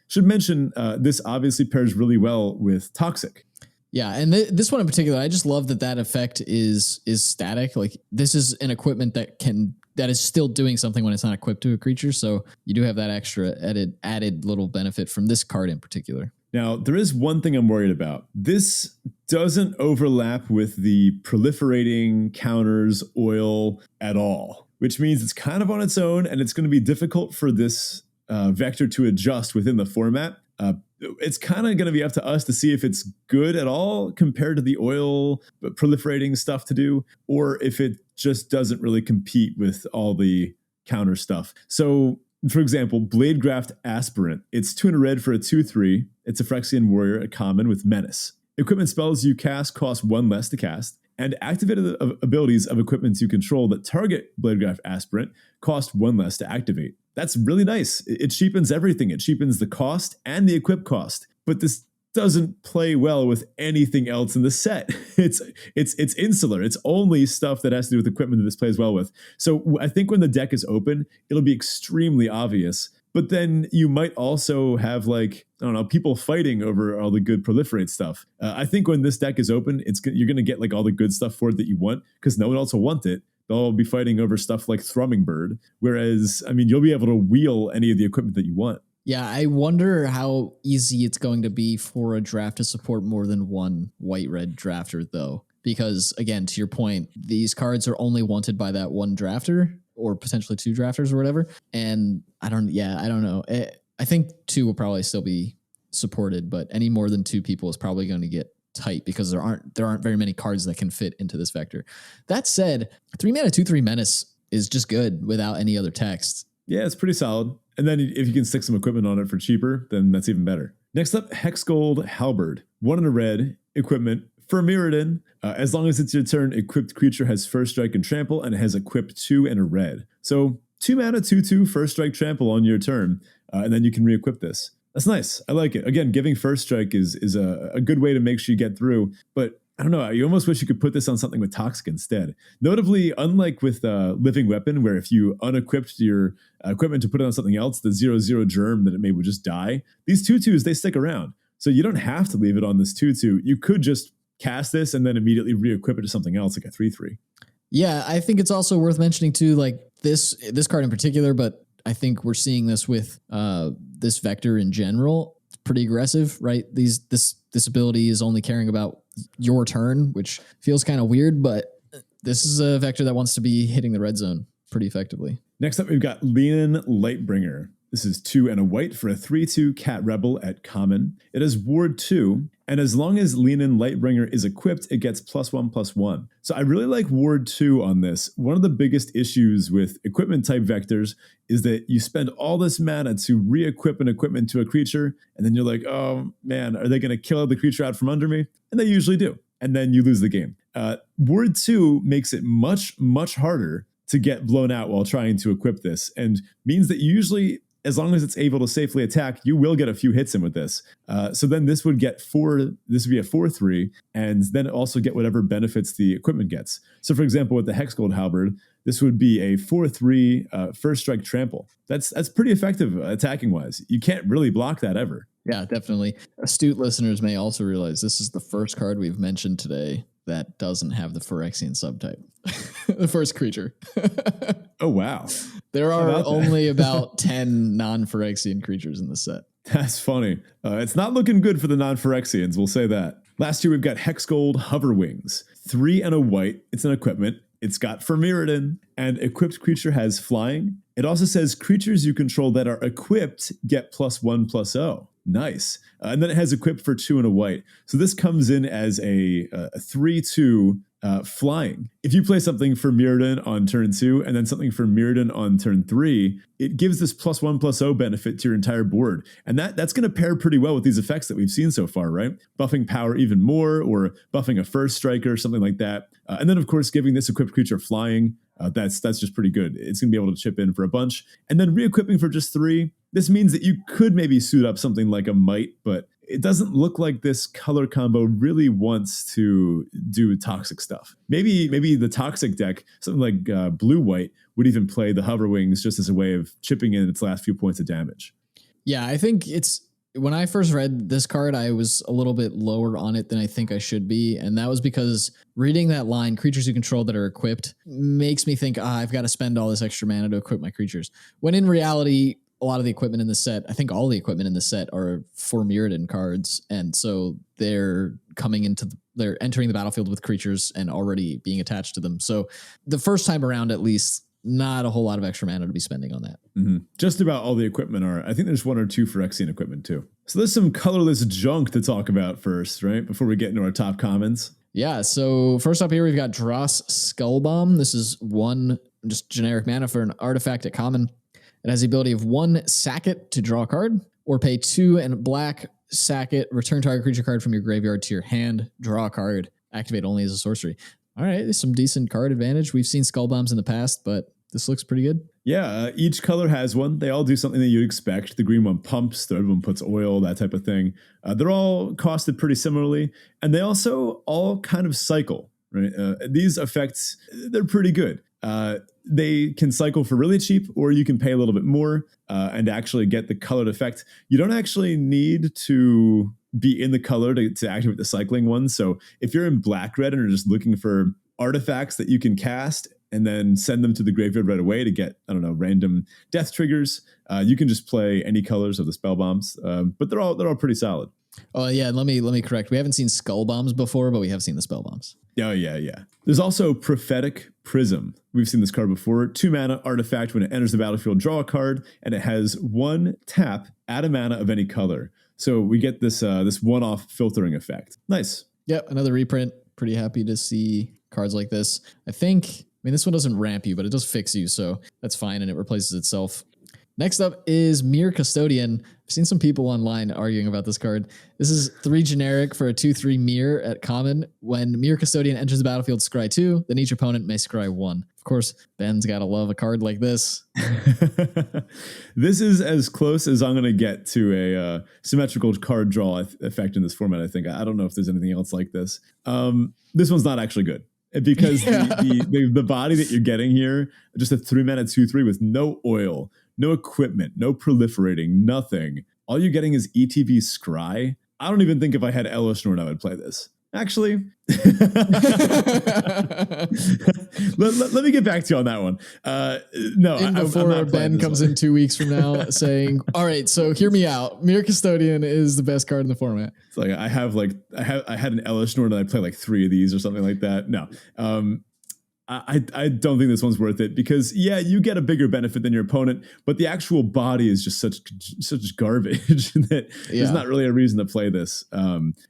Should mention, this obviously pairs really well with Toxic. Yeah, and this one in particular, I just love that effect is static. Like, this is an equipment that is still doing something when it's not equipped to a creature. So you do have that extra added little benefit from this card in particular. Now, there is one thing I'm worried about. This doesn't overlap with the proliferating counters oil at all, which means it's kind of on its own, and it's going to be difficult for this vector to adjust within the format. It's kind of going to be up to us to see if it's good at all compared to the oil proliferating stuff to do, or if it just doesn't really compete with all the counter stuff. So, for example, Bladegraft Aspirant. It's 2 and a red for a 2/3. It's a Phyrexian warrior, a common with menace. Equipment spells you cast cost 1 less to cast, and activated abilities of equipment you control that target Bladegraft Aspirant cost 1 less to activate. That's really nice. It cheapens everything. It cheapens the cost and the equip cost. But this doesn't play well with anything else in the set. It's insular. It's only stuff that has to do with equipment that this plays well with. So I think when the deck is open, it'll be extremely obvious. But then you might also have, like, I don't know, people fighting over all the good proliferate stuff. I think when this deck is open, you're going to get like all the good stuff for it that you want, because no one else will want it. They'll be fighting over stuff like Thrumming Bird. Whereas, I mean, you'll be able to wheel any of the equipment that you want. Yeah, I wonder how easy it's going to be for a draft to support more than one white-red drafter, though. Because, again, to your point, these cards are only wanted by that one drafter, or potentially 2 drafters or whatever. And I don't know. I think 2 will probably still be supported, but any more than 2 people is probably going to get tight, because there aren't very many cards that can fit into this vector. That said, 3 mana 2/3 menace is just good without any other text. Yeah, it's pretty solid. And then if you can stick some equipment on it for cheaper, then that's even better. Next up, Hexgold Halberd. 1 and a red, equipment for Mirrodin. As long as it's your turn, equipped creature has first strike and trample, and it has equipped 2 and a red. So 2 mana 2/2 first strike trample on your turn, and then you can re-equip this. That's nice. I like it. Again, giving first strike is a good way to make sure you get through. But I don't know. You almost wish you could put this on something with Toxic instead. Notably, unlike with Living Weapon, where if you unequipped your equipment to put it on something else, the 0/0 germ that it made would just die. These 2/2s, they stick around. So you don't have to leave it on this 2/2. You could just cast this and then immediately re-equip it to something else, like a 3/3. Yeah, I think it's also worth mentioning too, like this card in particular, but I think we're seeing this with this vector in general. It's pretty aggressive, right? This ability is only caring about your turn, which feels kind of weird, but this is a vector that wants to be hitting the red zone pretty effectively. Next up, we've got Leonin Lightbringer. This is 2 and a white for a 3/2 Cat Rebel at common. It has Ward 2, And as long as Leonin Lightbringer is equipped, it gets +1/+1. So I really like Ward 2 on this. One of the biggest issues with equipment type vectors is that you spend all this mana to re-equip an equipment to a creature, and then you're like, oh man, are they going to kill the creature out from under me? And they usually do. And then you lose the game. Ward 2 makes it much, much harder to get blown out while trying to equip this, and means that usually, as long as it's able to safely attack, you will get a few hits in with this. So then this would be a 4/3, and then also get whatever benefits the equipment gets. So for example, with the Hexgold Halberd, this would be a 4/3 first strike trample. That's pretty effective attacking wise. You can't really block that ever. Yeah, definitely. Astute listeners may also realize this is the first card we've mentioned today that doesn't have the Phyrexian subtype. The first creature. Oh, wow. There are only about 10 non-Phyrexian creatures in the set. That's funny. It's not looking good for the non-Phyrexians, we'll say that. Last year, we've got Hexgold Hoverwings. 3 and a white. It's an equipment. It's got Firmiridan, and equipped creature has flying. It also says creatures you control that are equipped get +1/+0. Nice. And then it has equipped for 2 and a white. So this comes in as a 3/2 flying. If you play something for Mirrodin on turn 2 and then something for Mirrodin on turn 3, it gives this +1/+0 benefit to your entire board. And that's going to pair pretty well with these effects that we've seen so far, right? Buffing power even more, or buffing a first striker, something like that. And then, of course, giving this equipped creature flying. That's just pretty good. It's going to be able to chip in for a bunch. And then re-equipping for just 3. This means that you could maybe suit up something like a Might, but it doesn't look like this color combo really wants to do toxic stuff. Maybe the toxic deck, something like blue-white, would even play the Hoverwings just as a way of chipping in its last few points of damage. Yeah, I think when I first read this card, I was a little bit lower on it than I think I should be. And that was because reading that line, creatures you control that are equipped, makes me think, I've got to spend all this extra mana to equip my creatures. When in reality, a lot of the equipment in the set, I think all the equipment in the set are for Mirrodin cards. And so they're entering the battlefield with creatures and already being attached to them. So the first time around, at least, not a whole lot of extra mana to be spending on that. Mm-hmm. Just about all the equipment are. I think there's 1 or 2 Phyrexian equipment too. So there's some colorless junk to talk about first, right? Before we get into our top comments. Yeah, so first up here, we've got Dross Skullbomb. This is 1 just generic mana for an artifact at common. It has the ability of 1 sack it to draw a card, or pay 2 and black, sack it, return target creature card from your graveyard to your hand, draw a card, activate only as a sorcery. All right, there's some decent card advantage. We've seen Skullbombs in the past, but this looks pretty good. Yeah, each color has one. They all do something that you'd expect. The green one pumps, the other one puts oil, that type of thing. They're all costed pretty similarly, and they also all kind of cycle, right? These effects, they're pretty good. They can cycle for really cheap, or you can pay a little bit more and actually get the colored effect. You don't actually need to be in the color to activate the cycling one. So if you're in black-red and are just looking for artifacts that you can cast and then send them to the graveyard right away to get, random death triggers, you can just play any colors of the spell bombs. But they're all pretty solid. Oh yeah, let me correct. We haven't seen skull bombs before, but we have seen the spell bombs. Oh yeah. There's also Prophetic Prism. We've seen this card before. 2 mana artifact. When it enters the battlefield, draw a card, and it has 1 tap, add a mana of any color. So we get this one-off filtering effect. Nice. Yep, another reprint. Pretty happy to see cards like this. This one doesn't ramp you, but it does fix you, so that's fine, and it replaces itself. Next up is Mere Custodian. I've seen some people online arguing about this card. This is 3 generic for a 2/3 Mere at common. When Mere Custodian enters the battlefield, scry 2, then each opponent may scry 1. Of course, Ben's got to love a card like this. This is as close as I'm going to get to a symmetrical card draw effect in this format, I think. I don't know if there's anything else like this. This one's not actually good. Because the body that you're getting here, just a 3 mana 2/3 with no oil, no equipment, no proliferating, nothing. All you're getting is ETB Scry. I don't even think if I had Elishnorn, I would play this. Actually, let me get back to you on that one. Before Ben comes in 2 weeks from now saying, all right, so hear me out. Mere Custodian is the best card in the format. It's like I had an Elishnorn and I play like 3 of these or something like that. No. I don't think this one's worth it because you get a bigger benefit than your opponent, but the actual body is just such garbage that there's not really a reason to play this.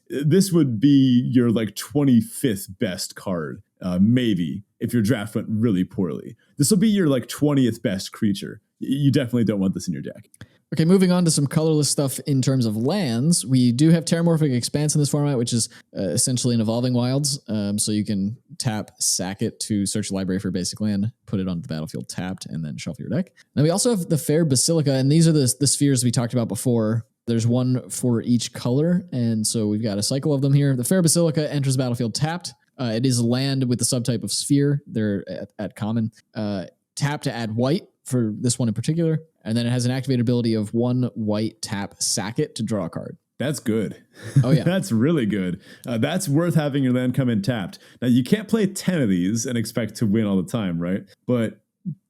This would be your like 25th best card, maybe if your draft went really poorly. This will be your like 20th best creature. You definitely don't want this in your deck. Okay, moving on to some colorless stuff in terms of lands. We do have Terramorphic Expanse in this format, which is essentially an Evolving Wilds. So you can tap, sack it to search the library for a basic land, put it onto the battlefield tapped, and then shuffle your deck. Now we also have the Fair Basilica, and these are the spheres we talked about before. There's one for each color, and so we've got a cycle of them here. The Fair Basilica enters the battlefield tapped. It is land with the subtype of sphere. They're at common. Tap to add white for this one in particular. And then it has an activated ability of 1 white tap, sack it to draw a card. That's good. Oh, yeah. That's really good. That's worth having your land come in tapped. Now, you can't play 10 of these and expect to win all the time, right? But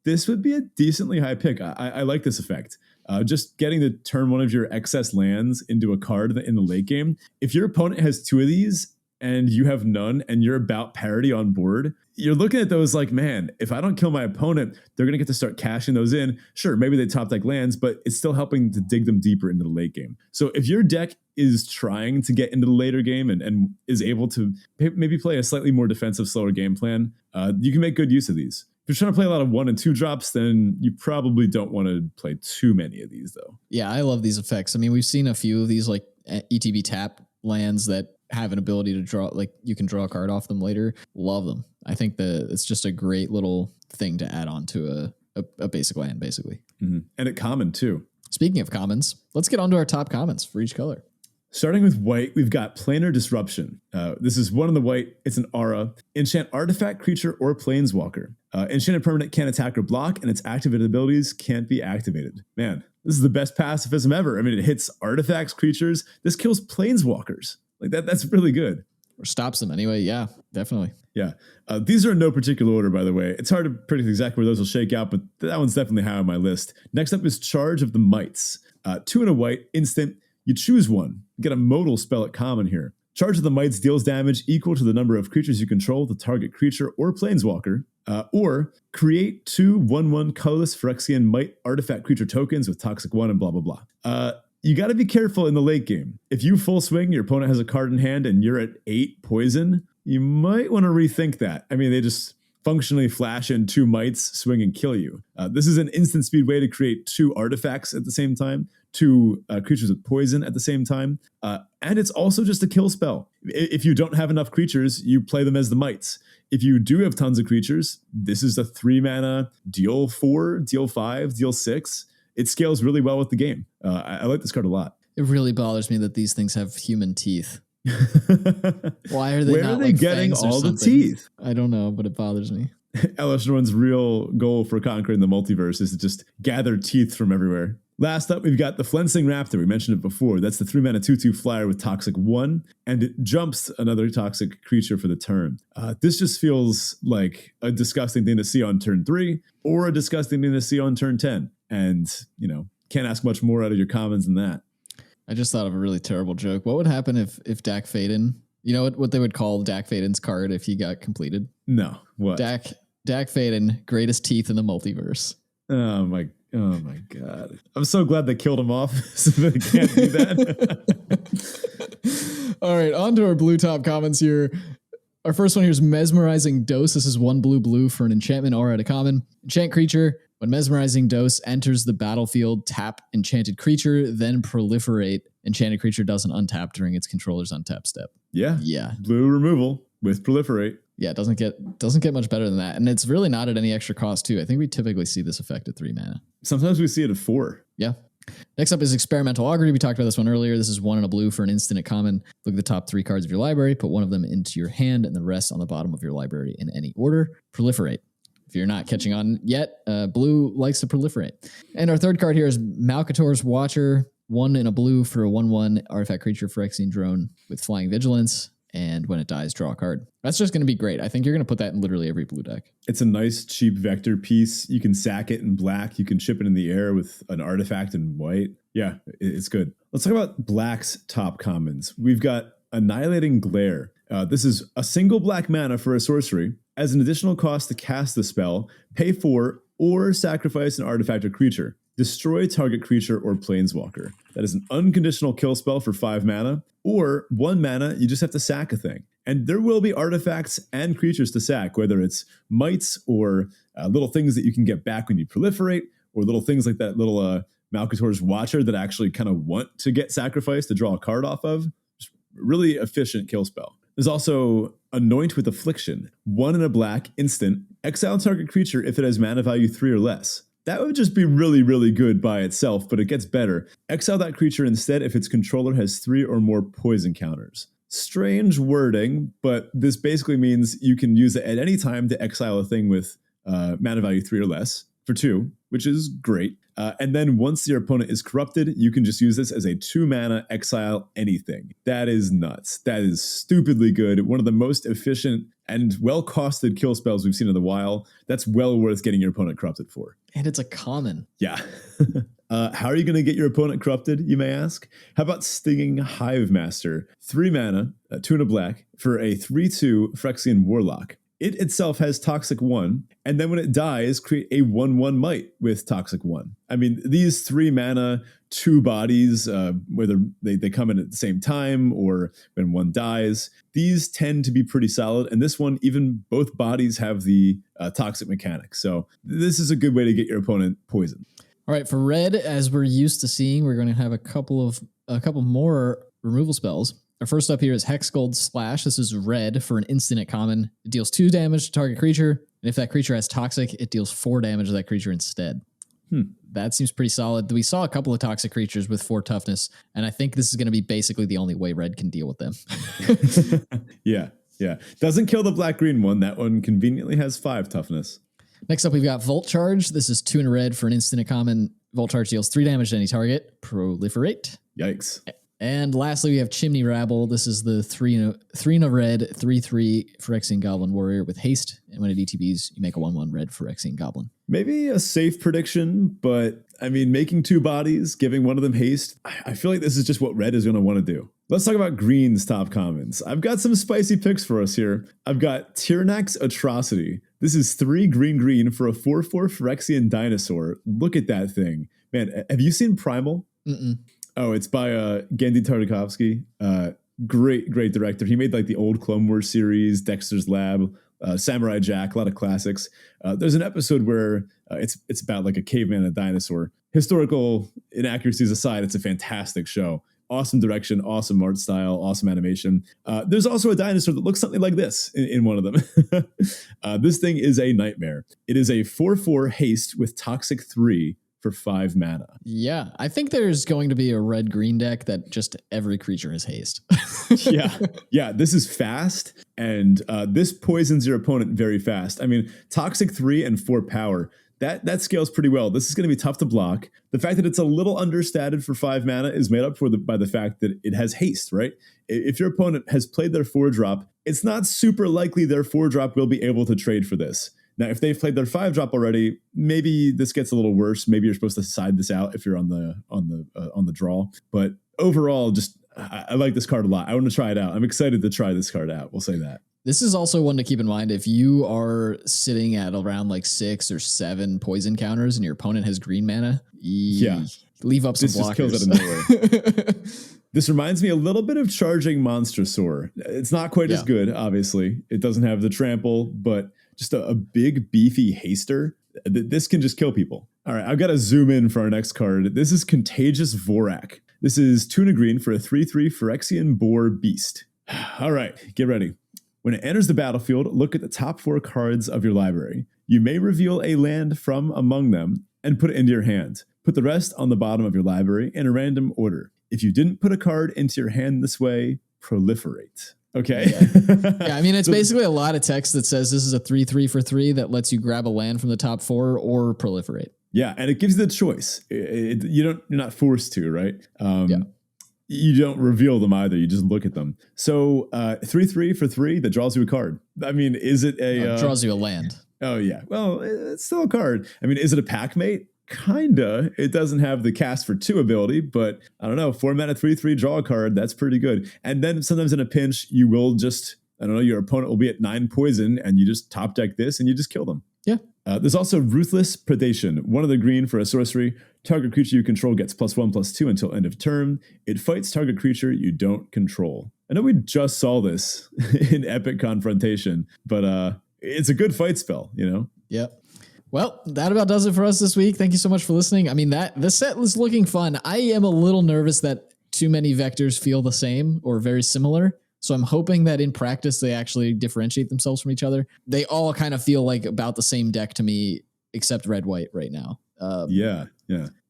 this would be a decently high pick. I like this effect. Just getting to turn one of your excess lands into a card in the late game. If your opponent has 2 of these and you have none and you're about parity on board, you're looking at those like, man, if I don't kill my opponent, they're going to get to start cashing those in. Sure, maybe they top deck lands, but it's still helping to dig them deeper into the late game. So if your deck is trying to get into the later game and is able to maybe play a slightly more defensive, slower game plan, you can make good use of these. If you're trying to play a lot of 1 and 2 drops, then you probably don't want to play too many of these, though. Yeah, I love these effects. I mean, we've seen a few of these like ETB tap lands that have an ability to draw, like you can draw a card off them later. Love them. I think that it's just a great little thing to add on to a basic land, basically. Mm-hmm. And at common, too. Speaking of commons, let's get on to our top commons for each color. Starting with white, we've got Planar Disruption. This is 1 in the white. It's an aura. Enchant artifact, creature, or planeswalker. Enchanted permanent can't attack or block, and its activated abilities can't be activated. Man, this is the best pacifism ever. I mean, it hits artifacts, creatures. This kills planeswalkers. Like that's really good. Or stops them anyway. Yeah, definitely. Yeah. These are in no particular order, by the way. It's hard to predict exactly where those will shake out, but that one's definitely high on my list. Next up is Charge of the Mites. 2 in a white, instant. You choose one. You get a modal spell at common here. Charge of the Mites deals damage equal to the number of creatures you control, the target creature or planeswalker, or create 2 1/1 colorless Phyrexian Mite artifact creature tokens with toxic 1 and blah, blah, blah. You got to be careful in the late game. If you full swing, your opponent has a card in hand and you're at 8 poison, you might want to rethink that. I mean, they just functionally flash in 2 mites, swing and kill you. This is an instant speed way to create 2 artifacts at the same time, 2 creatures with poison at the same time. And it's also just a kill spell. If you don't have enough creatures, you play them as the mites. If you do have tons of creatures, this is a 3 mana deal 4, deal 5, deal 6. It scales really well with the game. I like this card a lot. It really bothers me that these things have human teeth. Why are they Where not are they like getting fangs or all the something? teeth? I don't know, but it bothers me. Elishnorn's real goal for conquering the multiverse is to just gather teeth from everywhere. Last up, we've got the Flensing Raptor. We mentioned it before. That's the 3 mana 2/2 flyer with toxic 1, and it jumps another toxic creature for the turn. This just feels like a disgusting thing to see on turn 3 or a disgusting thing to see on turn 10. And, can't ask much more out of your commons than that. I just thought of a really terrible joke. What would happen if Dak Faden, what they would call Dak Faden's card if he got completed? No, what? Dak Faden, greatest teeth in the multiverse. Oh my God. I'm so glad they killed him off so they can't do that. All right, on to our blue top commons here. Our first one here is Mesmerizing Dose. This is 1 blue for an enchantment aura at a common. Enchant creature. When Mesmerizing Dose enters the battlefield, tap enchanted creature, then proliferate. Enchanted creature doesn't untap during its controller's untap step. Yeah. Blue removal with proliferate. Yeah, it doesn't get much better than that. And it's really not at any extra cost, too. I think we typically see this effect at 3 mana. Sometimes we see it at 4. Yeah. Next up is Experimental Augury. We talked about this one earlier. This is 1 in a blue for an instant at common. Look at the top 3 cards of your library, put one of them into your hand, and the rest on the bottom of your library in any order. Proliferate. If you're not catching on yet, blue likes to proliferate. And our third card here is Malcator's Watcher. 1 in a blue for a 1/1 artifact creature Phyrexian drone with flying vigilance. And when it dies, draw a card. That's just going to be great. I think you're going to put that in literally every blue deck. It's a nice, cheap vector piece. You can sack it in black. You can ship it in the air with an artifact in white. Yeah, it's good. Let's talk about black's top commons. We've got Annihilating Glare. This is a single black mana for a sorcery. As an additional cost to cast the spell, pay for or sacrifice an artifact or creature. Destroy target creature or planeswalker. That is an unconditional kill spell for 5 mana, or 1 mana, you just have to sack a thing. And there will be artifacts and creatures to sack, whether it's mites or little things that you can get back when you proliferate, or little things like that little Malcator's Watcher that actually kind of want to get sacrificed to draw a card off of. Just really efficient kill spell. There's also Anoint with Affliction. 1 and a black, instant. Exile target creature if it has mana value 3 or less. That would just be really, really good by itself, but it gets better. Exile that creature instead if its controller has 3 or more poison counters. Strange wording, but this basically means you can use it at any time to exile a thing with mana value 3 or less for 2, which is great. And then once your opponent is corrupted, you can just use this as a 2 mana exile anything. That is nuts. That is stupidly good. One of the most efficient and well-costed kill spells we've seen in a while. That's well worth getting your opponent corrupted for. And it's a common. Yeah. How are you going to get your opponent corrupted, you may ask? How about Stinging Hive Master? 3 mana, 2 and a black, for a 3/2 Phyrexian Warlock. It itself has Toxic 1, and then when it dies, create a 1/1 Might with Toxic 1. I mean, these 3 mana, 2 bodies, whether they come in at the same time or when one dies, these tend to be pretty solid. And this one, even both bodies have the toxic mechanic. So this is a good way to get your opponent poisoned. All right, for red, as we're used to seeing, we're going to have a couple more removal spells. Our first up here is Hexgold Splash. This is red for an instant at common. It deals 2 damage to target creature, and if that creature has toxic, it deals 4 damage to that creature instead. That seems pretty solid. We saw a couple of toxic creatures with 4 toughness, and I think this is going to be basically the only way red can deal with them. Yeah. Doesn't kill the black-green one. That one conveniently has 5 toughness. Next up, we've got Volt Charge. This is 2 in a red for an instant at common. Volt Charge deals 3 damage to any target. Proliferate. Yikes. And lastly, we have Chimney Rabble. This is the 3 in a red, 3/3 Phyrexian Goblin Warrior with haste. And when it ETBs, you make a 1/1 red Phyrexian Goblin. Maybe a safe prediction, but I mean, making 2 bodies, giving one of them haste, I feel like this is just what red is going to want to do. Let's talk about green's top commons. I've got some spicy picks for us here. I've got Tyrannak's Atrocity. This is 3 green for a 4/4 Phyrexian Dinosaur. Look at that thing. Man, have you seen Primal? Mm-mm. Oh, it's by Genndy Tartakovsky. Great director. He made like the old Clone Wars series, Dexter's Lab, Samurai Jack, a lot of classics. There's an episode where it's about like a caveman and a dinosaur. Historical inaccuracies aside, it's a fantastic show. Awesome direction, awesome art style, awesome animation. There's also a dinosaur that looks something like this in one of them. This thing is a nightmare. It is a 4/4 haste with Toxic 3 for 5 mana. Yeah, I think there's going to be a red-green deck that just every creature has haste. Yeah, this is fast, and this poisons your opponent very fast. I mean, Toxic 3 and 4 power, that scales pretty well. This is going to be tough to block. The fact that it's a little understated for 5 mana is made up for by the fact that it has haste, right? If your opponent has played their 4-drop, it's not super likely their 4-drop will be able to trade for this. Now, if they've played their 5-drop already, maybe this gets a little worse. Maybe you're supposed to side this out if you're on the draw. But overall, just I like this card a lot. I want to try it out. I'm excited to try this card out. We'll say that. This is also one to keep in mind if you are sitting at around like 6 or 7 poison counters and your opponent has green mana. Leave up some blockers. This just kills out of nowhere. This reminds me a little bit of Charging Monstrosaur. It's not quite as good, obviously. It doesn't have the trample, but just a big, beefy haster. This can just kill people. All right, I've got to zoom in for our next card. This is Contagious Vorak. This is 2 and a green for a 3/3 Phyrexian Boar Beast. All right, get ready. When it enters the battlefield, look at the top 4 cards of your library. You may reveal a land from among them and put it into your hand. Put the rest on the bottom of your library in a random order. If you didn't put a card into your hand this way, proliferate. Okay. Yeah, I mean, it's basically a lot of text that says this is a 3/3 for 3 that lets you grab a land from the top 4 or proliferate. Yeah, and it gives you the choice. You're not forced to, right? You don't reveal them either. You just look at them. So 3/3 for 3 that draws you a card. I mean, is it a... draws you a land. Oh, yeah. Well, it's still a card. I mean, is it a pack mate? Kinda. It doesn't have the cast for 2 ability, but I don't know. 4 mana 3/3 draw a card. That's pretty good. And then sometimes in a pinch, you will just I don't know, your opponent will be at 9 poison and you just top deck this and you just kill them. Yeah. There's also Ruthless Predation. 1 of the green for a sorcery. Target creature you control gets +1/+2 until end of turn. It fights target creature you don't control. I know we just saw this in Epic Confrontation, but it's a good fight spell, you know? Yep. Well, that about does it for us this week. Thank you so much for listening. I mean, this set was looking fun. I am a little nervous that too many vectors feel the same or very similar. So I'm hoping that in practice, they actually differentiate themselves from each other. They all kind of feel like about the same deck to me, except red-white right now. Yeah.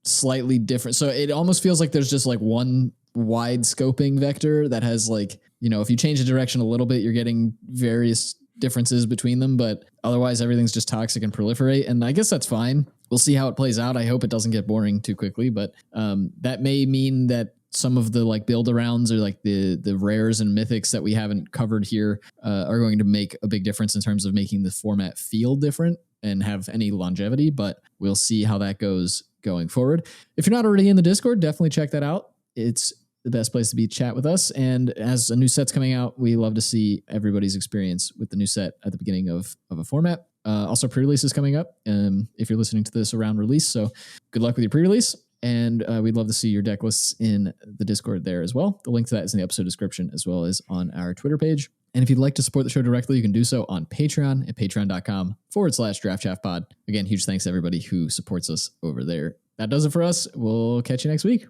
Slightly different. So it almost feels like there's just like one wide scoping vector that has like, you know, if you change the direction a little bit, you're getting various differences between them, but otherwise everything's just toxic and proliferate. And I guess that's fine. We'll see how it plays out. I hope it doesn't get boring too quickly, but that may mean that some of the like build arounds or like the rares and mythics that we haven't covered here are going to make a big difference in terms of making the format feel different and have any longevity, but we'll see how that goes going forward. If you're not already in the Discord, definitely check that out. It's the best place to be, chat with us. And as a new set's coming out, we love to see everybody's experience with the new set at the beginning of a format. Also, pre-release is coming up if you're listening to this around release. So good luck with your pre-release. And we'd love to see your deck lists in the Discord there as well. The link to that is in the episode description as well as on our Twitter page. And if you'd like to support the show directly, you can do so on Patreon at patreon.com/draftchaffpod. Again, huge thanks to everybody who supports us over there. That does it for us. We'll catch you next week.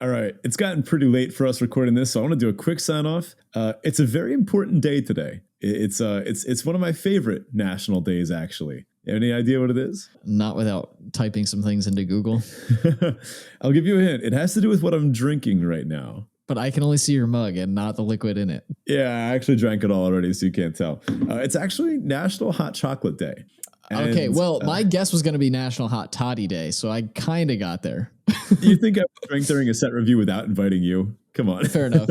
All right. It's gotten pretty late for us recording this, so I want to do a quick sign off. It's a very important day today. It's one of my favorite national days, actually. Any idea what it is? Not without typing some things into Google. I'll give you a hint. It has to do with what I'm drinking right now. But I can only see your mug and not the liquid in it. Yeah, I actually drank it all already, so you can't tell. It's actually National Hot Chocolate Day. And, okay, well, my guess was going to be National Hot Toddy Day, so I kind of got there. You think I drank during a set review without inviting you? Come on. Fair enough.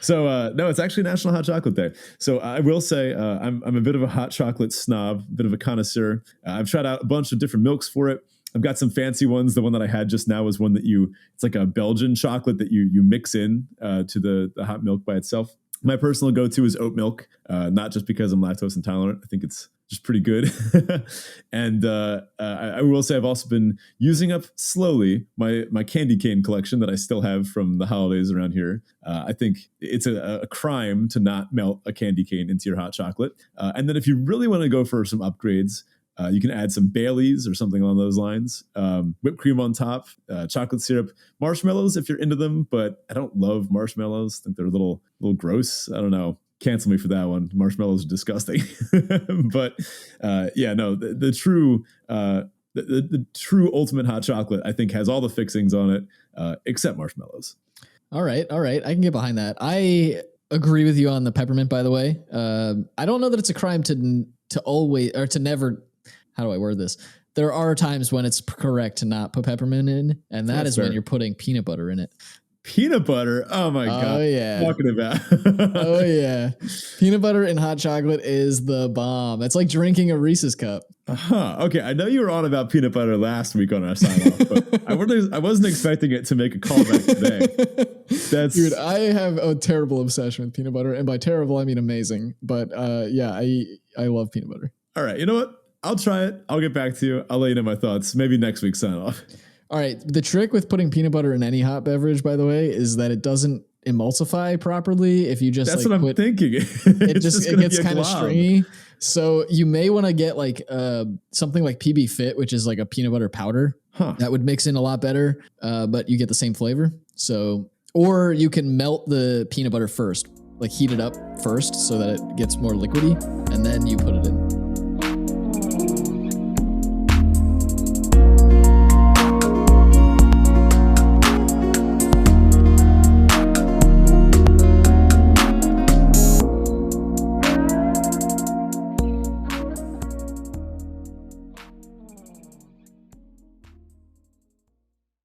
So, no, it's actually National Hot Chocolate Day. So I will say I'm a bit of a hot chocolate snob, a bit of a connoisseur. I've tried out a bunch of different milks for it. I've got some fancy ones. The one that I had just now was one that it's like a Belgian chocolate that you mix in to the hot milk by itself. My personal go-to is oat milk, not just because I'm lactose intolerant. I think it's just pretty good. And I will say I've also been using up slowly my candy cane collection that I still have from the holidays around here. I think it's a crime to not melt a candy cane into your hot chocolate. And then if you really want to go for some upgrades, you can add some Baileys or something along those lines. Whipped cream on top, chocolate syrup, marshmallows if you're into them, but I don't love marshmallows. I think they're a little gross. I don't know. Cancel me for that one. Marshmallows are disgusting. But the true ultimate hot chocolate, I think, has all the fixings on it except marshmallows. All right. I can get behind that. I agree with you on the peppermint, by the way. I don't know that it's a crime to always or to never. How do I word this? There are times when it's correct to not put peppermint in, and that's when you're putting peanut butter in it. Peanut butter? Oh my God. Oh yeah. Talking about. Oh yeah. Peanut butter in hot chocolate is the bomb. It's like drinking a Reese's cup. Okay. I know you were on about peanut butter last week on our sign off, but I wasn't expecting it to make a callback today. Dude, I have a terrible obsession with peanut butter, and by terrible I mean amazing. But I love peanut butter. All right. You know what? I'll try it. I'll get back to you. I'll let you know my thoughts. Maybe next week's sign off. All right. The trick with putting peanut butter in any hot beverage, by the way, is that it doesn't emulsify properly. If you just that's what I'm thinking. It gets kind of stringy. So you may want to get like something like PB Fit, which is like a peanut butter powder. That would mix in a lot better, but you get the same flavor. So, or you can melt the peanut butter first, like heat it up first so that it gets more liquidy, and then you put it in.